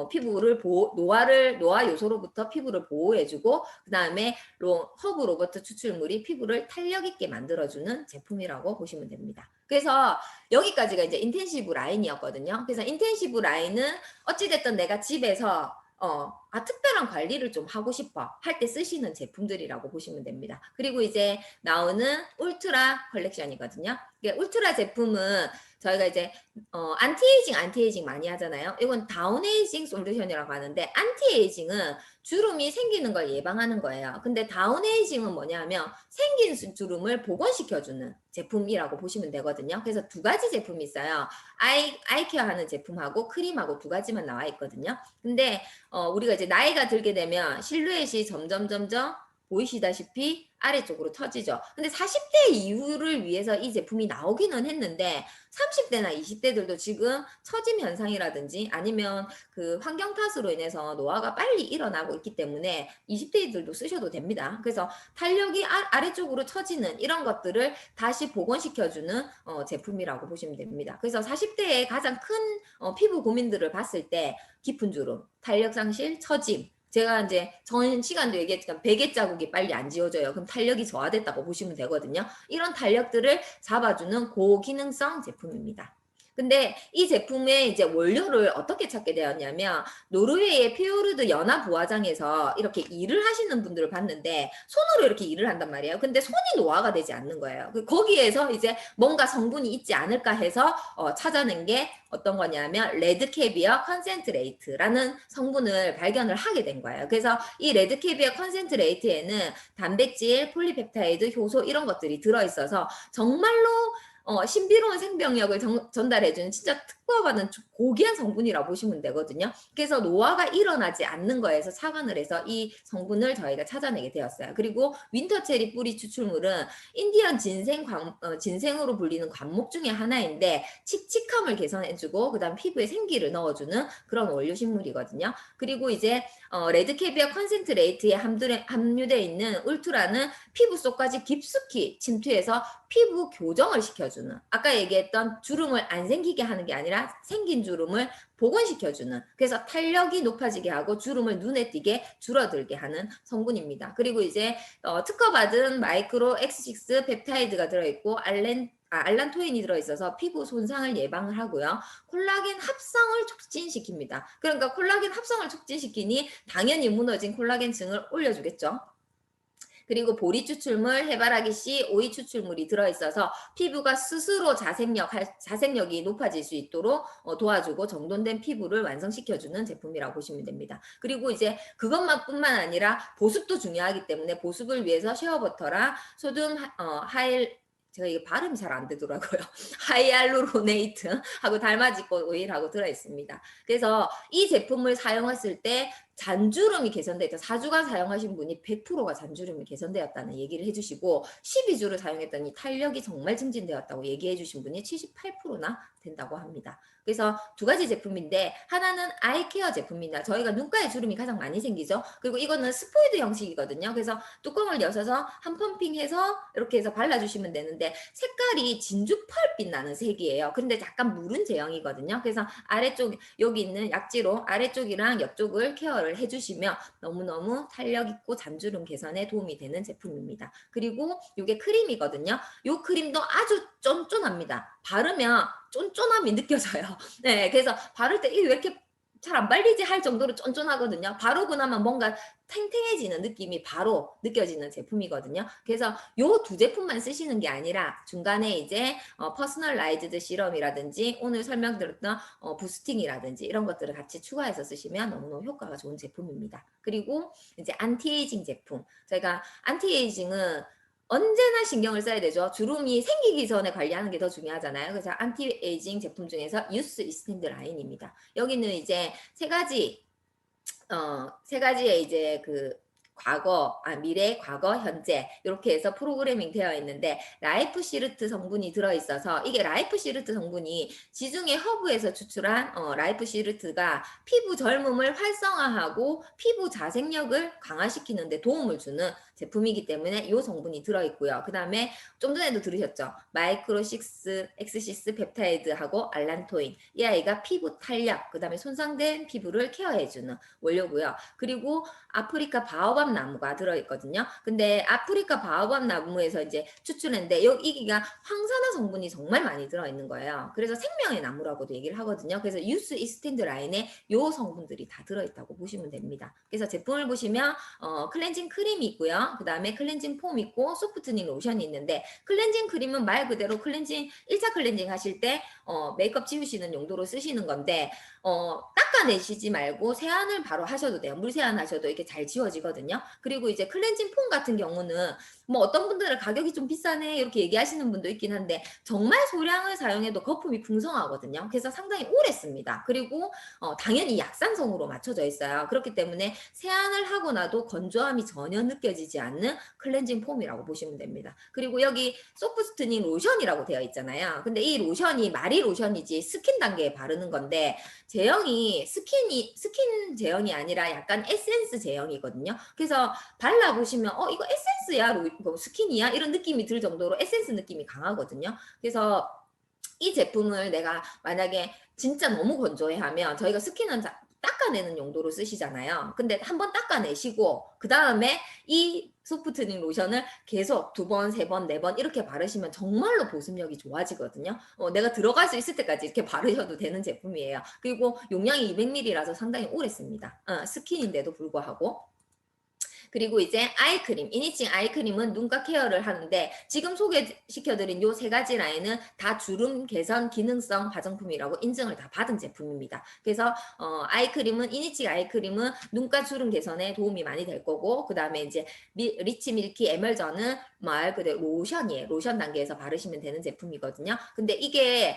A: 피부를 노화 요소로부터 피부를 보호해주고 그 다음에 허브 로버트 추출물이 피부를 탄력 있게 만들어주는 제품이라고 보시면 됩니다. 그래서 여기까지가 이제 인텐시브 라인이었거든요. 그래서 인텐시브 라인은 어찌됐든 내가 집에서 특별한 관리를 좀 하고 싶어 할 때 쓰시는 제품들이라고 보시면 됩니다. 그리고 이제 나오는 울트라 컬렉션이거든요. 이게 울트라 제품은 저희가 이제 안티에이징 많이 하잖아요. 이건 다운에이징 솔루션이라고 하는데, 안티에이징은 주름이 생기는 걸 예방하는 거예요. 근데 다운에이징은 뭐냐면 생긴 주름을 복원시켜주는 제품이라고 보시면 되거든요. 그래서 두 가지 제품이 있어요. 아이케어 하는 제품하고 크림하고 두 가지만 나와 있거든요. 근데 우리가 이제 나이가 들게 되면 실루엣이 점점 보이시다시피 아래쪽으로 처지죠. 근데 40대 이후를 위해서 이 제품이 나오기는 했는데 30대나 20대들도 지금 처짐 현상이라든지 아니면 그 환경 탓으로 인해서 노화가 빨리 일어나고 있기 때문에 20대들도 쓰셔도 됩니다. 그래서 탄력이 아래쪽으로 처지는 이런 것들을 다시 복원시켜주는 제품이라고 보시면 됩니다. 그래서 40대의 가장 큰 피부 고민들을 봤을 때 깊은 주름, 탄력 상실, 처짐, 제가 이제 전 시간도 얘기했지만 베개 자국이 빨리 안 지워져요. 그럼 탄력이 저하됐다고 보시면 되거든요. 이런 탄력들을 잡아주는 고기능성 제품입니다. 근데 이 제품의 이제 원료를 어떻게 찾게 되었냐면, 노르웨이의 피오르드 연화 부화장에서 이렇게 일을 하시는 분들을 봤는데 손으로 이렇게 일을 한단 말이에요. 근데 손이 노화가 되지 않는 거예요. 거기에서 이제 뭔가 성분이 있지 않을까 해서 찾아낸 게 어떤 거냐면 레드캐비어 컨센트레이트라는 성분을 발견을 하게 된 거예요. 그래서 이 레드캐비어 컨센트레이트에는 단백질, 폴리펩타이드, 효소 이런 것들이 들어있어서 정말로 신비로운 생명력을 전달해주는 진짜 특허받은 고귀한 성분이라고 보시면 되거든요. 그래서 노화가 일어나지 않는 거에서 착안을 해서 이 성분을 저희가 찾아내게 되었어요. 그리고 윈터체리 뿌리 추출물은 인디언 진생으로 불리는 관목 중에 하나인데 칙칙함을 개선해주고 그다음 피부에 생기를 넣어주는 그런 원료 식물이거든요. 그리고 이제 레드캐비어 컨센트레이트에 함유되어 있는 울트라는 피부 속까지 깊숙이 침투해서 피부 교정을 시켜주는, 아까 얘기했던 주름을 안 생기게 하는 게 아니라 생긴 주름을 복원시켜주는, 그래서 탄력이 높아지게 하고 주름을 눈에 띄게 줄어들게 하는 성분입니다. 그리고 이제 특허받은 마이크로 X6 펩타이드가 들어있고 알란토인이 들어있어서 피부 손상을 예방을 하고요. 콜라겐 합성을 촉진시킵니다. 그러니까 콜라겐 합성을 촉진시키니 당연히 무너진 콜라겐층을 올려주겠죠. 그리고 보리 추출물, 해바라기 씨, 오이 추출물이 들어있어서 피부가 스스로 자생력이 높아질 수 있도록 도와주고 정돈된 피부를 완성시켜주는 제품이라고 보시면 됩니다. 그리고 이제 그것뿐만 아니라 보습도 중요하기 때문에 보습을 위해서 쉐어버터랑 소듐 제가 이게 발음이 잘 안 되더라고요. 하이알루로네이트하고 달맞이꽃 오일하고 들어있습니다. 그래서 이 제품을 사용했을 때 잔주름이 개선되었다. 4주간 사용하신 분이 100%가 잔주름이 개선되었다는 얘기를 해주시고 12주를 사용했더니 탄력이 정말 증진되었다고 얘기해 주신 분이 78%나 된다고 합니다. 그래서 두 가지 제품인데 하나는 아이케어 제품입니다. 저희가 눈가에 주름이 가장 많이 생기죠. 그리고 이거는 스포이드 형식이거든요. 그래서 뚜껑을 여셔서 한 펌핑해서 이렇게 해서 발라주시면 되는데 색깔이 진주펄빛 나는 색이에요. 근데 약간 무른 제형이거든요. 그래서 아래쪽 여기 있는 약지로 아래쪽이랑 옆쪽을 케어를 해주시면 너무너무 탄력 있고 잔주름 개선에 도움이 되는 제품입니다. 그리고 이게 크림이거든요. 이 크림도 아주 쫀쫀합니다. 바르면 쫀쫀함이 느껴져요. 네, 그래서 바를 때 이게 왜 이렇게 잘 안 발리지 할 정도로 쫀쫀하거든요. 바르고 나면 뭔가 탱탱해지는 느낌이 바로 느껴지는 제품이거든요. 그래서 요 두 제품만 쓰시는 게 아니라 중간에 이제 퍼스널라이즈드 시럼이라든지 오늘 설명드렸던 부스팅이라든지 이런 것들을 같이 추가해서 쓰시면 너무너무 효과가 좋은 제품입니다. 그리고 이제 안티에이징 제품. 저희가 안티에이징은 언제나 신경을 써야 되죠. 주름이 생기기 전에 관리하는 게 더 중요하잖아요. 그래서 안티에이징 제품 중에서 유스 이스텐드 라인입니다. 여기는 이제 세 가지의 이제 미래, 과거, 현재 이렇게 해서 프로그래밍 되어 있는데 라이프 시르트 성분이 들어있어서 이게 라이프 시르트 성분이 지중해 허브에서 추출한 라이프 시르트가 피부 젊음을 활성화하고 피부 자생력을 강화시키는 데 도움을 주는 제품이기 때문에 이 성분이 들어있고요. 그 다음에 좀 전에도 들으셨죠? 마이크로 6 X6 펩타이드하고 알란토인, 이 아이가 피부 탄력, 그 다음에 손상된 피부를 케어해주는 원료고요. 그리고 아프리카 바오밥 바오밥 나무가 들어있거든요. 근데 아프리카 바오밥 나무에서 이제 추출했는데 여기가 황산화 성분이 정말 많이 들어있는 거예요. 그래서 생명의 나무라고도 얘기를 하거든요. 그래서 유스 이스틴드 라인에 요 성분들이 다 들어있다고 보시면 됩니다. 그래서 제품을 보시면 클렌징 크림이 있고요. 그 다음에 클렌징 폼 있고 소프트닝 로션이 있는데 클렌징 크림은 말 그대로 클렌징 1차 클렌징 하실 때 메이크업 지우시는 용도로 쓰시는 건데 닦아내시지 말고 세안을 바로 하셔도 돼요. 물 세안하셔도 이렇게 잘 지워지거든요. 그리고 이제 클렌징 폼 같은 경우는 뭐 어떤 분들은 가격이 좀 비싸네 이렇게 얘기하시는 분도 있긴 한데 정말 소량을 사용해도 거품이 풍성하거든요. 그래서 상당히 오래 씁니다. 그리고 당연히 약산성으로 맞춰져 있어요. 그렇기 때문에 세안을 하고 나도 건조함이 전혀 느껴지지 않는 클렌징 폼이라고 보시면 됩니다. 그리고 여기 소프트닝 로션이라고 되어 있잖아요. 근데 이 로션이 마리 로션이지 스킨 단계에 바르는 건데 제형이 스킨 제형이 아니라 약간 에센스 제형이거든요. 그래서 발라보시면 이거 에센스야? 이거 스킨이야? 이런 느낌이 들 정도로 에센스 느낌이 강하거든요. 그래서 이 제품을 내가 만약에 진짜 너무 건조해 하면 저희가 스킨은 닦아내는 용도로 쓰시잖아요. 근데 한번 닦아내시고 그 다음에 이 소프트닝 로션을 계속 2번, 3번, 4번 이렇게 바르시면 정말로 보습력이 좋아지거든요. 내가 들어갈 수 있을 때까지 이렇게 바르셔도 되는 제품이에요. 그리고 용량이 200ml라서 상당히 오래 씁니다. 스킨인데도 불구하고. 그리고 이제 아이크림, 이니칭 아이크림은 눈가 케어를 하는데 지금 소개시켜드린 요 3가지 라인은 다 주름 개선 기능성 화장품이라고 인증을 다 받은 제품입니다. 그래서 아이크림은 이니칭 아이크림은 눈가 주름 개선에 도움이 많이 될 거고 그 다음에 이제 리치 밀키 에멀전은 말 그대로 로션이에요. 로션 단계에서 바르시면 되는 제품이거든요. 근데 이게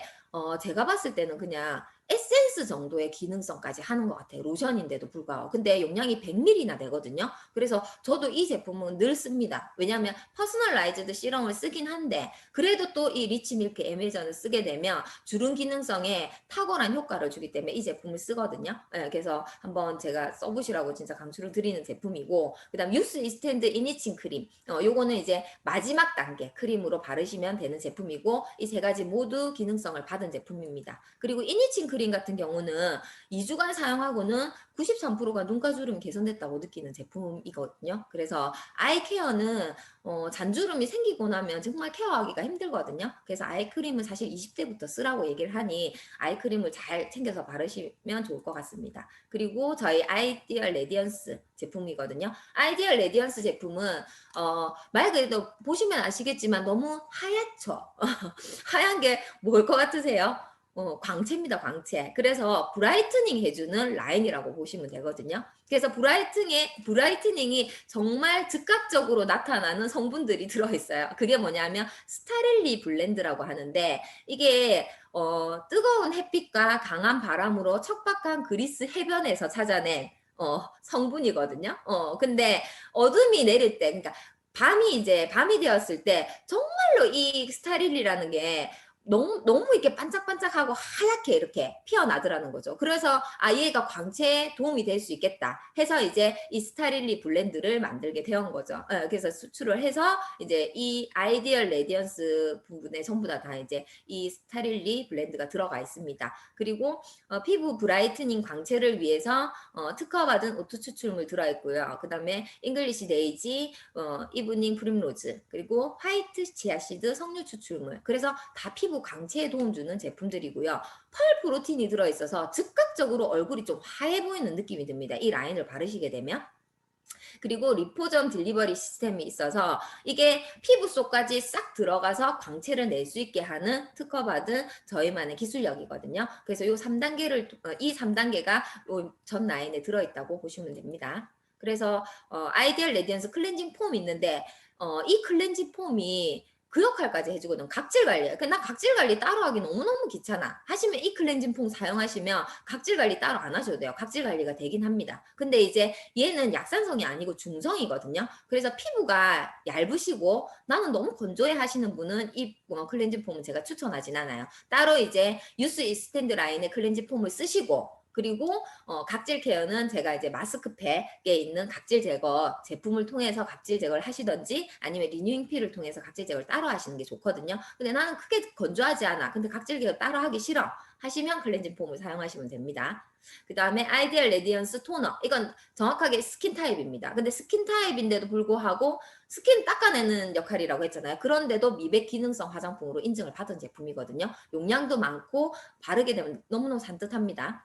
A: 제가 봤을 때는 그냥 에센스 정도의 기능성까지 하는 것 같아요. 로션인데도 불구하고. 근데 용량이 100ml나 되거든요. 그래서 저도 이 제품은 늘 씁니다. 왜냐하면 퍼스널라이즈드 시럼을 쓰긴 한데 그래도 또 이 리치 밀크 에메전을 쓰게 되면 주름 기능성에 탁월한 효과를 주기 때문에 이 제품을 쓰거든요. 네, 그래서 한번 제가 써보시라고 진짜 강추를 드리는 제품이고 그 다음 유스 이스탠드 이니칭 크림 요거는 이제 마지막 단계 크림으로 바르시면 되는 제품이고 이 3가지 모두 기능성을 받은 제품입니다. 그리고 이니칭 크림 같은 경우는 2주간 사용하고는 93%가 눈가주름이 개선됐다고 느끼는 제품이거든요. 그래서 아이 케어는 잔주름이 생기고 나면 정말 케어하기가 힘들거든요. 그래서 아이크림은 사실 20대부터 쓰라고 얘기를 하니 아이크림을 잘 챙겨서 바르시면 좋을 것 같습니다. 그리고 저희 아이디얼 레디언스 제품이거든요. 아이디얼 레디언스 제품은 말 그대로 보시면 아시겠지만 너무 하얗죠. 하얀 게 뭘 것 같으세요? 광채입니다, 광채. 그래서 브라이트닝 해주는 라인이라고 보시면 되거든요. 그래서 브라이트닝이 정말 즉각적으로 나타나는 성분들이 들어있어요. 그게 뭐냐면 스타렐리 블렌드라고 하는데 이게 뜨거운 햇빛과 강한 바람으로 척박한 그리스 해변에서 찾아낸 성분이거든요. 근데 어둠이 내릴 때, 그러니까 밤이 되었을 때 정말로 이 스타릴리라는 게 너무 이렇게 반짝반짝하고 하얗게 이렇게 피어나더라는 거죠. 그래서 얘가 광채에 도움이 될 수 있겠다 해서 이제 이 스타릴리 블렌드를 만들게 되온 거죠. 그래서 수출을 해서 이제 이 아이디얼 레디언스 부분에 전부 다 이제 이 스타릴리 블렌드가 들어가 있습니다. 그리고 피부 브라이트닝 광채를 위해서 특허받은 오토 추출물 들어있고요. 그 다음에 잉글리시 데이지, 이브닝 프림로즈, 그리고 화이트 치아시드 석류 추출물. 그래서 다 피부 광채에 도움 주는 제품들이고요. 펄 프로틴이 들어있어서 즉각적으로 얼굴이 좀 하얘 보이는 느낌이 듭니다. 이 라인을 바르시게 되면. 그리고 리포점 딜리버리 시스템이 있어서 이게 피부 속까지 싹 들어가서 광채를 낼 수 있게 하는 특허받은 저희만의 기술력이거든요. 그래서 이 3단계가 전 라인에 들어있다고 보시면 됩니다. 그래서 아이디얼 레디언스 클렌징 폼 있는데 이 클렌징 폼이 그 역할까지 해주거든. 각질 관리. 나 각질 관리 따로 하기 너무너무 귀찮아. 하시면 이 클렌징 폼 사용하시면 각질 관리 따로 안 하셔도 돼요. 각질 관리가 되긴 합니다. 근데 이제 얘는 약산성이 아니고 중성이거든요. 그래서 피부가 얇으시고 나는 너무 건조해 하시는 분은 이 클렌징 폼은 제가 추천하진 않아요. 따로 이제 유스 이스탠드 라인의 클렌징 폼을 쓰시고 그리고 각질 케어는 제가 이제 마스크팩에 있는 각질 제거 제품을 통해서 각질 제거를 하시든지 아니면 리뉴잉 필을 통해서 각질 제거를 따로 하시는 게 좋거든요. 근데 나는 크게 건조하지 않아. 근데 각질 케어 따로 하기 싫어. 하시면 클렌징 폼을 사용하시면 됩니다. 그 다음에 아이디얼 레디언스 토너. 이건 정확하게 스킨 타입입니다. 근데 스킨 타입인데도 불구하고 스킨 닦아내는 역할이라고 했잖아요. 그런데도 미백 기능성 화장품으로 인증을 받은 제품이거든요. 용량도 많고 바르게 되면 너무너무 산뜻합니다.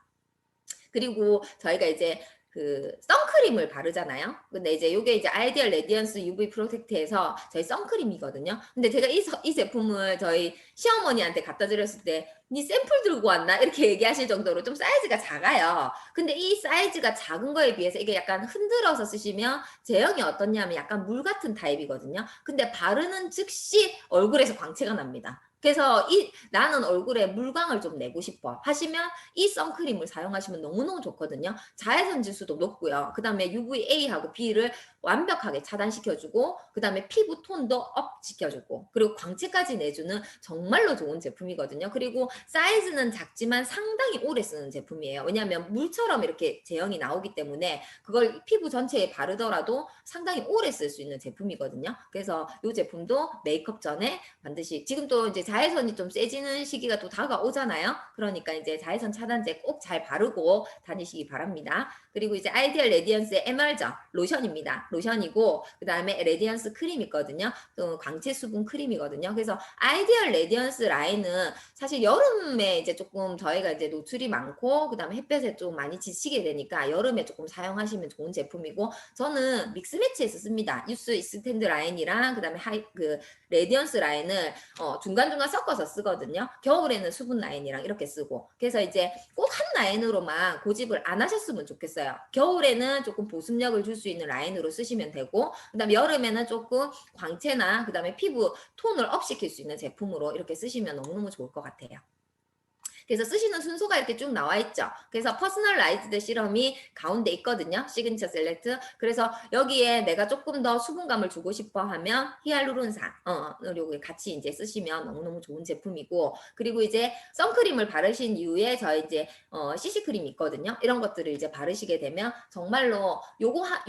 A: 그리고 저희가 이제 그 선크림을 바르잖아요. 근데 이제 요게 이제 아이디얼 레디언스 UV 프로텍트에서 저희 선크림이거든요. 근데 제가 이 제품을 저희 시어머니한테 갖다 드렸을 때 니 샘플 들고 왔나? 이렇게 얘기하실 정도로 좀 사이즈가 작아요. 근데 이 사이즈가 작은 거에 비해서 이게 약간 흔들어서 쓰시면 제형이 어떻냐면 약간 물 같은 타입이거든요. 근데 바르는 즉시 얼굴에서 광채가 납니다. 그래서 나는 얼굴에 물광을 좀 내고 싶어 하시면 이 선크림을 사용하시면 너무너무 좋거든요. 자외선 지수도 높고요. 그 다음에 UVA하고 B를 완벽하게 차단시켜주고 그 다음에 피부 톤도 업 시켜주고 그리고 광채까지 내주는 정말로 좋은 제품이거든요. 그리고 사이즈는 작지만 상당히 오래 쓰는 제품이에요. 왜냐하면 물처럼 이렇게 제형이 나오기 때문에 그걸 피부 전체에 바르더라도 상당히 오래 쓸 수 있는 제품이거든요. 그래서 이 제품도 메이크업 전에 반드시 지금 또 이제 자외선이 좀 세지는 시기가 또 다가오잖아요. 그러니까 이제 자외선 차단제 꼭 잘 바르고 다니시기 바랍니다. 그리고 이제 아이디얼 레디언스의 에멀전 로션입니다. 로션이고 그 다음에 레디언스 크림 있거든요. 또 광채 수분 크림이거든요. 그래서 아이디얼 레디언스 라인은 사실 여름에 이제 조금 저희가 이제 노출이 많고 그 다음에 햇볕에 좀 많이 지치게 되니까 여름에 조금 사용하시면 좋은 제품이고 저는 믹스 매치해서 씁니다. 뉴스 스탠드 라인이랑 그 다음에 레디언스 라인을 중간중간 섞어서 쓰거든요. 겨울에는 수분 라인이랑 이렇게 쓰고 그래서 이제 꼭 한 라인으로만 고집을 안 하셨으면 좋겠어요. 겨울에는 조금 보습력을 줄 수 있는 라인으로 쓰시면 되고 그 다음에 여름에는 조금 광채나 그 다음에 피부 톤을 업 시킬 수 있는 제품으로 이렇게 쓰시면 너무너무 좋을 것 같아요. 그래서 쓰시는 순서가 이렇게 쭉 나와 있죠. 그래서 퍼스널라이즈드 시럼이 가운데 있거든요. 시그니처 셀렉트. 그래서 여기에 내가 조금 더 수분감을 주고 싶어 하면 히알루론산 요거 같이 이제 쓰시면 너무너무 좋은 제품이고 그리고 이제 선크림을 바르신 이후에 저희 이제 CC크림 있거든요. 이런 것들을 이제 바르시게 되면 정말로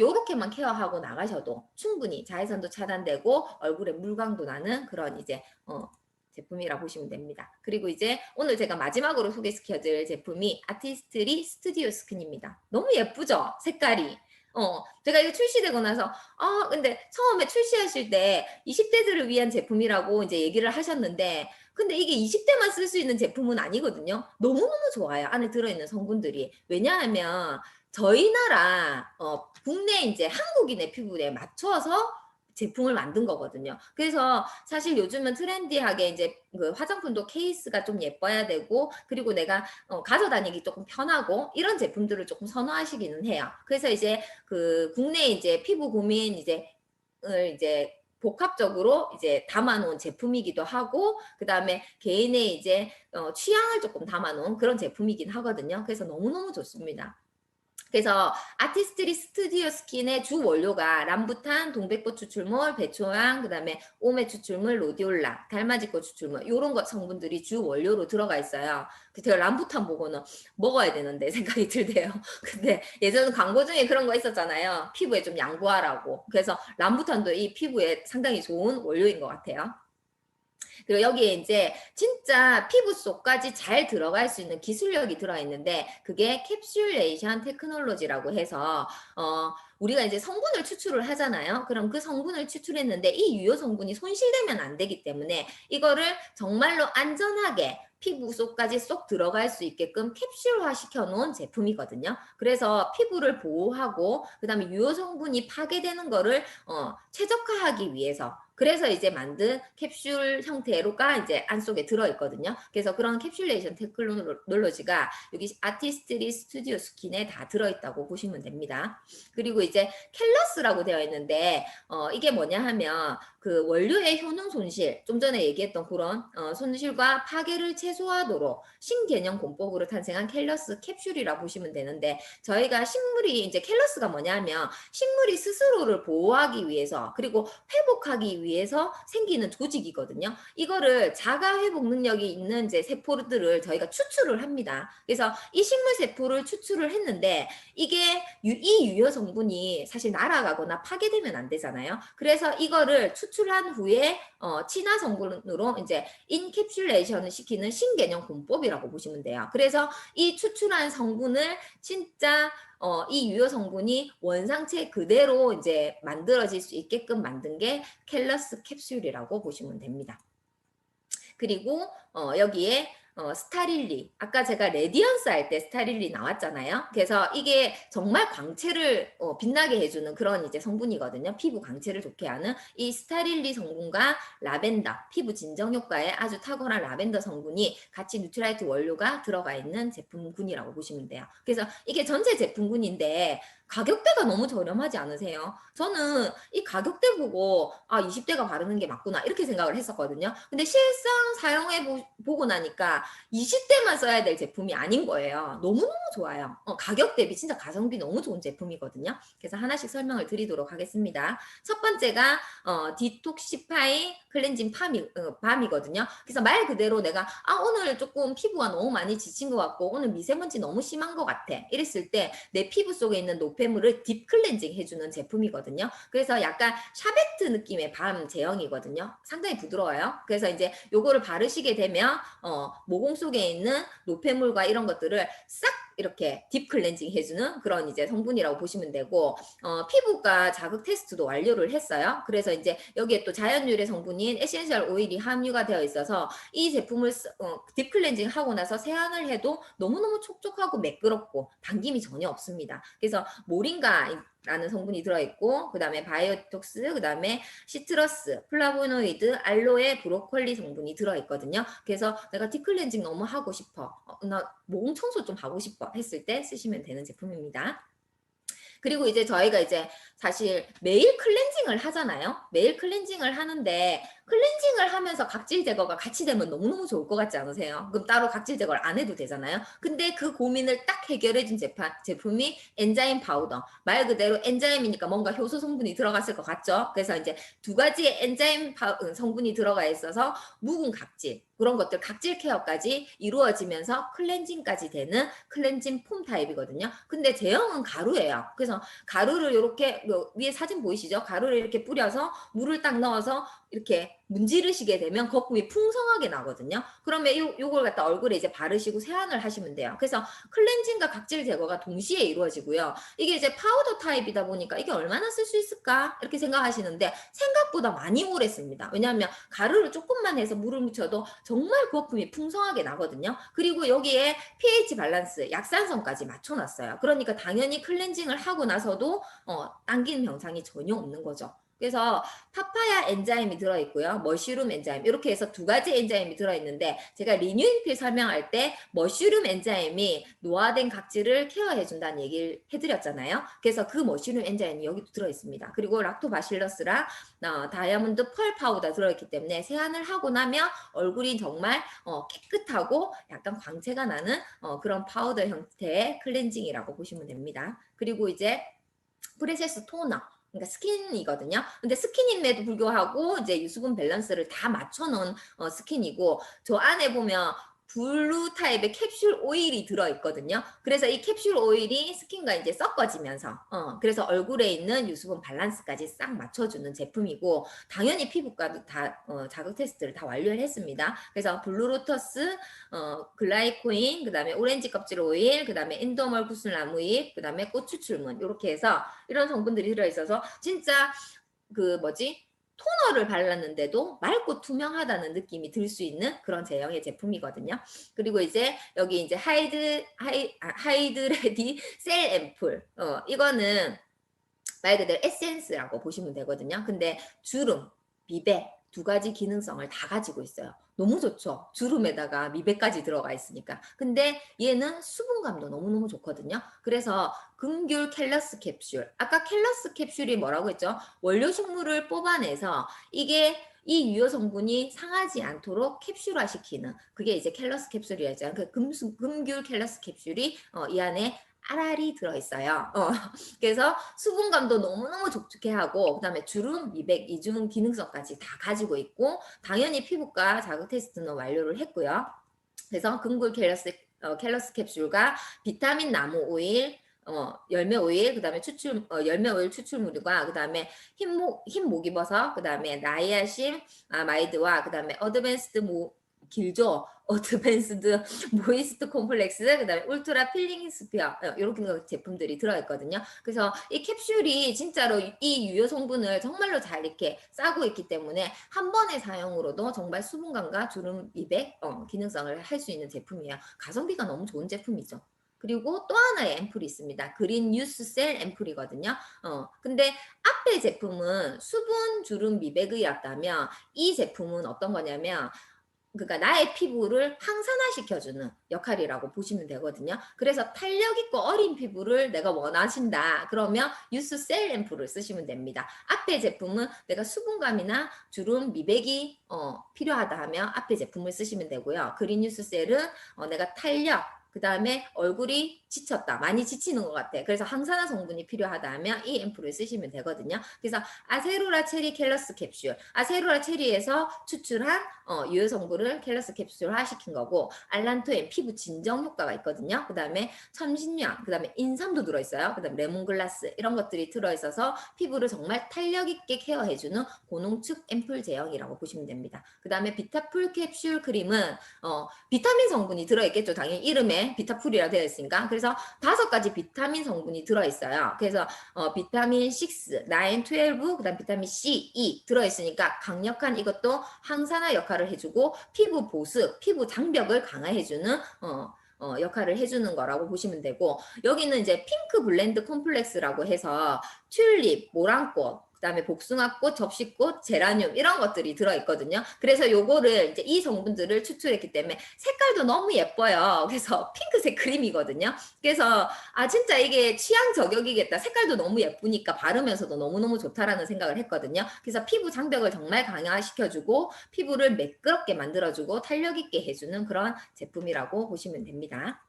A: 요렇게만 케어하고 나가셔도 충분히 자외선도 차단되고 얼굴에 물광도 나는 그런 이제 제품이라 보시면 됩니다. 그리고 이제 오늘 제가 마지막으로 소개시켜드릴 제품이 아티스트리 스튜디오 스킨입니다. 너무 예쁘죠? 색깔이. 제가 이거 출시되고 나서 근데 처음에 출시하실 때 20대들을 위한 제품이라고 이제 얘기를 하셨는데 근데 이게 20대만 쓸 수 있는 제품은 아니거든요. 너무너무 좋아요. 안에 들어있는 성분들이. 왜냐하면 저희 나라 국내 이제 한국인의 피부에 맞춰서 제품을 만든 거거든요. 그래서 사실 요즘은 트렌디하게 이제 그 화장품도 케이스가 좀 예뻐야 되고 그리고 내가 가져다니기 조금 편하고 이런 제품들을 조금 선호하시기는 해요. 그래서 이제 그 국내 이제 피부 고민 이제 복합적으로 이제 담아놓은 제품이기도 하고 그 다음에 개인의 이제 취향을 조금 담아놓은 그런 제품이긴 하거든요. 그래서 너무너무 좋습니다. 그래서 아티스트리 스튜디오 스킨의 주 원료가 람부탄, 동백꽃 추출물, 배초향, 그 다음에 오메 추출물, 로디올라, 달맞이꽃 추출물 이런 것 성분들이 주 원료로 들어가 있어요. 제가 람부탄 보고는 먹어야 되는데 생각이 들대요. 근데 예전 광고 중에 그런 거 있었잖아요. 피부에 좀 양보하라고. 그래서 람부탄도 이 피부에 상당히 좋은 원료인 것 같아요. 그리고 여기에 이제 진짜 피부 속까지 잘 들어갈 수 있는 기술력이 들어있는데 그게 캡슐레이션 테크놀로지라고 해서 우리가 이제 성분을 추출을 하잖아요. 그럼 그 성분을 추출했는데 이 유효 성분이 손실되면 안 되기 때문에 이거를 정말로 안전하게 피부 속까지 쏙 들어갈 수 있게끔 캡슐화 시켜놓은 제품이거든요. 그래서 피부를 보호하고 그 다음에 유효 성분이 파괴되는 거를 최적화하기 위해서 그래서 이제 만든 캡슐 형태로가 이제 안속에 들어있거든요. 그래서 그런 캡슐레이션 테크놀로지가 여기 아티스트리 스튜디오 스킨에 다 들어있다고 보시면 됩니다. 그리고 이제 켈러스라고 되어 있는데 이게 뭐냐 하면 그 원료의 효능 손실, 좀 전에 얘기했던 그런 손실과 파괴를 최소화하도록 신개념 공법으로 탄생한 켈러스 캡슐이라 보시면 되는데 저희가 식물이 이제 켈러스가 뭐냐면 식물이 스스로를 보호하기 위해서 그리고 회복하기 위해서 생기는 조직이거든요. 이거를 자가 회복 능력이 있는 이제 세포들을 저희가 추출을 합니다. 그래서 이 식물 세포를 추출을 했는데 이게 이 유효 성분이 사실 날아가거나 파괴되면 안 되잖아요. 그래서 이거를 추출한 후에 친화 성분으로 이제 인캡슐레이션을 시키는 신개념 공법이라고 보시면 돼요. 그래서 이 추출한 성분을 진짜 이 유효 성분이 원상체 그대로 이제 만들어질 수 있게끔 만든 게 켈러스 캡슐이라고 보시면 됩니다. 그리고 여기에 스타릴리, 아까 제가 레디언스 할 때 스타릴리 나왔잖아요. 그래서 이게 정말 광채를 빛나게 해주는 그런 이제 성분이거든요. 피부 광채를 좋게 하는 이 스타릴리 성분과 라벤더, 피부 진정 효과에 아주 탁월한 라벤더 성분이 같이 뉴트라이트 원료가 들어가 있는 제품군이라고 보시면 돼요. 그래서 이게 전체 제품군인데 가격대가 너무 저렴하지 않으세요? 저는 이 가격대 보고 20대가 바르는 게 맞구나 이렇게 생각을 했었거든요. 근데 실상 사용해 보고 나니까 20대만 써야 될 제품이 아닌 거예요. 너무너무 좋아요. 가격 대비 진짜 가성비 너무 좋은 제품이거든요. 그래서 하나씩 설명을 드리도록 하겠습니다. 첫 번째가 디톡시파이 클렌징 밤이거든요. 그래서 말 그대로 내가 오늘 조금 피부가 너무 많이 지친 것 같고 오늘 미세먼지 너무 심한 것 같아 이랬을 때 내 피부 속에 있는 노폐물을 딥 클렌징 해주는 제품이거든요. 그래서 약간 샤베트 느낌의 밤 제형이거든요. 상당히 부드러워요. 그래서 이제 요거를 바르시게 되면 모공 속에 있는 노폐물과 이런 것들을 싹 이렇게 딥 클렌징 해주는 그런 이제 성분이라고 보시면 되고 피부과 자극 테스트도 완료를 했어요. 그래서 이제 여기에 또 자연 유래 성분인 에센셜 오일이 함유가 되어 있어서 이 제품을 딥 클렌징 하고 나서 세안을 해도 너무너무 촉촉하고 매끄럽고 당김이 전혀 없습니다. 그래서 모링가 라는 성분이 들어있고 그 다음에 바이오톡스, 그 다음에 시트러스, 플라보노이드, 알로에, 브로콜리 성분이 들어있거든요. 그래서 내가 딥클렌징 너무 하고 싶어, 나 모공 청소 좀 하고 싶어 했을 때 쓰시면 되는 제품입니다. 그리고 이제 저희가 이제 사실 매일 클렌징을 하잖아요. 매일 클렌징을 하는데 클렌징을 하면서 각질 제거가 같이 되면 너무너무 좋을 것 같지 않으세요? 그럼 따로 각질 제거를 안 해도 되잖아요. 근데 그 고민을 딱 해결해준 제품이 엔자임 파우더. 말 그대로 엔자임이니까 뭔가 효소 성분이 들어갔을 것 같죠? 그래서 이제 두 가지의 엔자임 성분이 들어가 있어서 묵은 각질, 그런 것들 각질 케어까지 이루어지면서 클렌징까지 되는 클렌징 폼 타입이거든요. 근데 제형은 가루예요. 그래서 가루를 이렇게 위에 사진 보이시죠? 가루를 이렇게 뿌려서 물을 딱 넣어서 이렇게 문지르시게 되면 거품이 풍성하게 나거든요. 그러면 요걸 갖다 얼굴에 이제 바르시고 세안을 하시면 돼요. 그래서 클렌징과 각질 제거가 동시에 이루어지고요. 이게 이제 파우더 타입이다 보니까 이게 얼마나 쓸 수 있을까? 이렇게 생각하시는데 생각보다 많이 오래 씁니다. 왜냐하면 가루를 조금만 해서 물을 묻혀도 정말 거품이 풍성하게 나거든요. 그리고 여기에 pH 밸런스, 약산성까지 맞춰놨어요. 그러니까 당연히 클렌징을 하고 나서도 당기는 현상이 전혀 없는 거죠. 그래서 파파야 엔자임이 들어있고요. 머쉬룸 엔자임 이렇게 해서 두 가지 엔자임이 들어있는데 제가 리뉴잉필 설명할 때 머쉬룸 엔자임이 노화된 각질을 케어해준다는 얘기를 해드렸잖아요. 그래서 그 머쉬룸 엔자임이 여기도 들어있습니다. 그리고 락토바실러스랑 다이아몬드 펄 파우더 들어있기 때문에 세안을 하고 나면 얼굴이 정말 깨끗하고 약간 광채가 나는 그런 파우더 형태의 클렌징이라고 보시면 됩니다. 그리고 이제 프레세스 토너, 그러니까 스킨이거든요. 근데 스킨임에도 불구하고 이제 유수분 밸런스를 다 맞춰놓은 스킨이고 저 안에 보면 블루 타입의 캡슐 오일이 들어있거든요. 그래서 이 캡슐 오일이 스킨과 이제 섞어지면서 그래서 얼굴에 있는 유수분 밸런스까지 싹 맞춰주는 제품이고 당연히 피부과도 다 자극 테스트를 다 완료를 했습니다. 그래서 블루로터스, 글라이코인, 그 다음에 오렌지 껍질 오일, 그 다음에 인도멀 구슬나무잎, 그 다음에 꽃추출문 이렇게 해서 이런 성분들이 들어있어서 진짜 그 뭐지? 토너를 발랐는데도 맑고 투명하다는 느낌이 들 수 있는 그런 제형의 제품이거든요. 그리고 이제 여기 이제 하이드레디 셀 앰플 이거는 말 그대로 에센스라고 보시면 되거든요. 근데 주름, 미백 두 가지 기능성을 다 가지고 있어요. 너무 좋죠. 주름에다가 미백까지 들어가 있으니까. 근데 얘는 수분감도 너무너무 좋거든요. 그래서 금귤 켈러스 캡슐. 아까 켈러스 캡슐이 뭐라고 했죠? 원료 식물을 뽑아내서 이게 이 유효 성분이 상하지 않도록 캡슐화 시키는 그게 이제 켈러스 캡슐이었죠. 그 금귤 켈러스 캡슐이 이 안에 알알이 들어있어요. 그래서 수분감도 너무너무 촉촉해하고 그다음에 주름, 미백, 이중 기능성까지 다 가지고 있고 당연히 피부과 자극 테스트는 완료를 했고요. 그래서 긍골 캘러스 캡슐과 비타민 나무 오일, 열매 오일, 그다음에 열매 오일 추출물과 그다음에 흰 목이버섯, 그다음에 나이아신 마이드와 그다음에 길죠. 어드밴스드 모이스트 콤플렉스, 그다음에 울트라 필링 스피어 이렇게 제품들이 들어있거든요. 그래서 이 캡슐이 진짜로 이 유효 성분을 정말로 잘 이렇게 싸고 있기 때문에 한 번의 사용으로도 정말 수분감과 주름 미백 기능성을 할 수 있는 제품이에요. 가성비가 너무 좋은 제품이죠. 그리고 또 하나의 앰플이 있습니다. 그린 뉴스셀 앰플이거든요. 근데 앞에 제품은 수분 주름 미백이었다면 이 제품은 어떤 거냐면 그러니까 나의 피부를 항산화시켜주는 역할이라고 보시면 되거든요. 그래서 탄력 있고 어린 피부를 내가 원하신다. 그러면 유스셀 앰플을 쓰시면 됩니다. 앞에 제품은 내가 수분감이나 주름 미백이 필요하다 하면 앞에 제품을 쓰시면 되고요. 그린 유스셀은 내가 탄력, 그 다음에 얼굴이 지쳤다. 많이 지치는 것 같아. 그래서 항산화 성분이 필요하다 하면 이 앰플을 쓰시면 되거든요. 그래서 아세로라 체리 캘러스 캡슐. 아세로라 체리에서 추출한 유효 성분을 캘러스 캡슐화 시킨 거고 알란토인 피부 진정 효과가 있거든요. 그 다음에 천신염, 그 다음에 인삼도 들어있어요. 그 다음에 레몬글라스 이런 것들이 들어있어서 피부를 정말 탄력 있게 케어해주는 고농축 앰플 제형이라고 보시면 됩니다. 그 다음에 비타풀 캡슐 크림은 비타민 성분이 들어있겠죠. 당연히 이름에 비타풀이라 되어 있으니까. 그래서 5가지 비타민 성분이 들어있어요. 그래서 비타민 6, 9, 12, 그다음 비타민 C, E 들어있으니까 강력한 이것도 항산화 역할을 해주고 피부 보습, 피부 장벽을 강화해주는 역할을 해주는 거라고 보시면 되고 여기는 이제 핑크 블렌드 콤플렉스라고 해서 튤립, 모란꽃, 그다음에 복숭아꽃, 접시꽃, 제라늄 이런 것들이 들어있거든요. 그래서 요거를 이제 이 성분들을 추출했기 때문에 색깔도 너무 예뻐요. 그래서 핑크색 크림이거든요. 그래서 진짜 이게 취향 저격이겠다. 색깔도 너무 예쁘니까 바르면서도 너무너무 좋다라는 생각을 했거든요. 그래서 피부 장벽을 정말 강화시켜주고 피부를 매끄럽게 만들어주고 탄력 있게 해주는 그런 제품이라고 보시면 됩니다.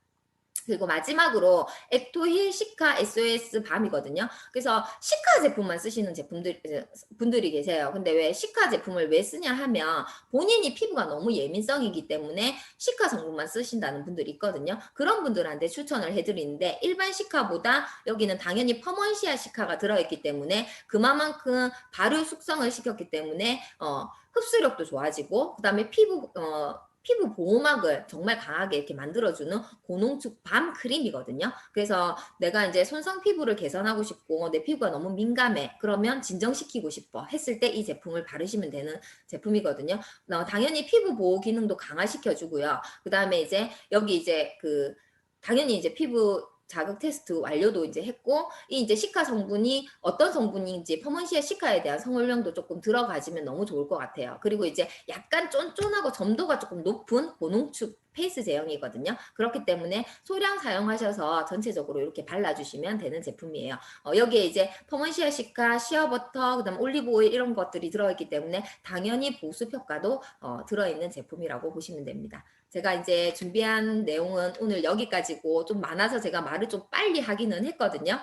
A: 그리고 마지막으로 액토힐 시카 SOS 밤이거든요. 그래서 시카 제품만 쓰시는 분들이 계세요. 근데 왜 시카 제품을 왜 쓰냐 하면 본인이 피부가 너무 예민성이기 때문에 시카 성분만 쓰신다는 분들이 있거든요. 그런 분들한테 추천을 해드리는데 일반 시카보다 여기는 당연히 퍼먼시아 시카가 들어있기 때문에 그만큼 발효 숙성을 시켰기 때문에 흡수력도 좋아지고 그다음에 피부 보호막을 정말 강하게 이렇게 만들어주는 고농축 밤 크림이거든요. 그래서 내가 이제 손상 피부를 개선하고 싶고 내 피부가 너무 민감해. 그러면 진정시키고 싶어 했을 때 이 제품을 바르시면 되는 제품이거든요. 당연히 피부 보호 기능도 강화시켜주고요. 그 다음에 이제 여기 이제 당연히 이제 피부 자극 테스트 완료도 이제 했고 이 이제 시카 성분이 어떤 성분인지 퍼먼시아 시카에 대한 성설명도 조금 들어가지면 너무 좋을 것 같아요. 그리고 이제 약간 쫀쫀하고 점도가 조금 높은 고농축 페이스 제형이거든요. 그렇기 때문에 소량 사용하셔서 전체적으로 이렇게 발라주시면 되는 제품이에요. 여기에 이제 퍼먼시아 시카, 시어버터, 그다음 올리브 오일 이런 것들이 들어있기 때문에 당연히 보습 효과도 들어있는 제품이라고 보시면 됩니다. 제가 이제 준비한 내용은 오늘 여기까지고 좀 많아서 제가 말을 좀 빨리 하기는 했거든요.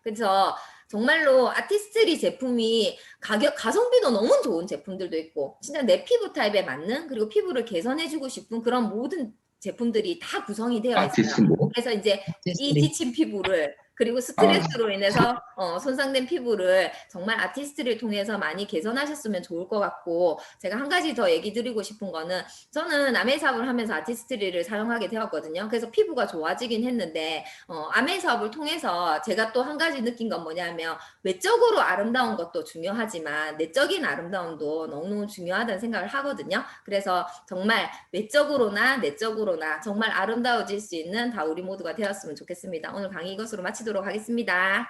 A: 그래서 정말로 아티스트리 제품이 가성비도 너무 좋은 제품들도 있고 진짜 내 피부 타입에 맞는 그리고 피부를 개선해주고 싶은 그런 모든 제품들이 다 구성이 되어
B: 아티스트
A: 있어요.
B: 뭐?
A: 그래서 이제 이
C: 아티스트리.
A: 지친 피부를 그리고
B: 아,
A: 스트레스로 인해서 손상된 피부를 정말 아티스트를 통해서 많이 개선하셨으면 좋을 것 같고 제가 한 가지 더 얘기 드리고 싶은 거는 저는 아메 사업을 하면서 아티스트리를 사용하게 되었거든요. 그래서 피부가 좋아지긴 했는데 아메 사업을 통해서 제가 또 한 가지 느낀 건 뭐냐면 외적으로 아름다운 것도 중요하지만 내적인 아름다움도 너무너무 중요하다는 생각을 하거든요. 그래서 정말 외적으로나 내적으로나 정말 아름다워질 수 있는 다 우리 모두가 되었으면 좋겠습니다. 오늘 강의 이것으로 마치도록 하겠습니다.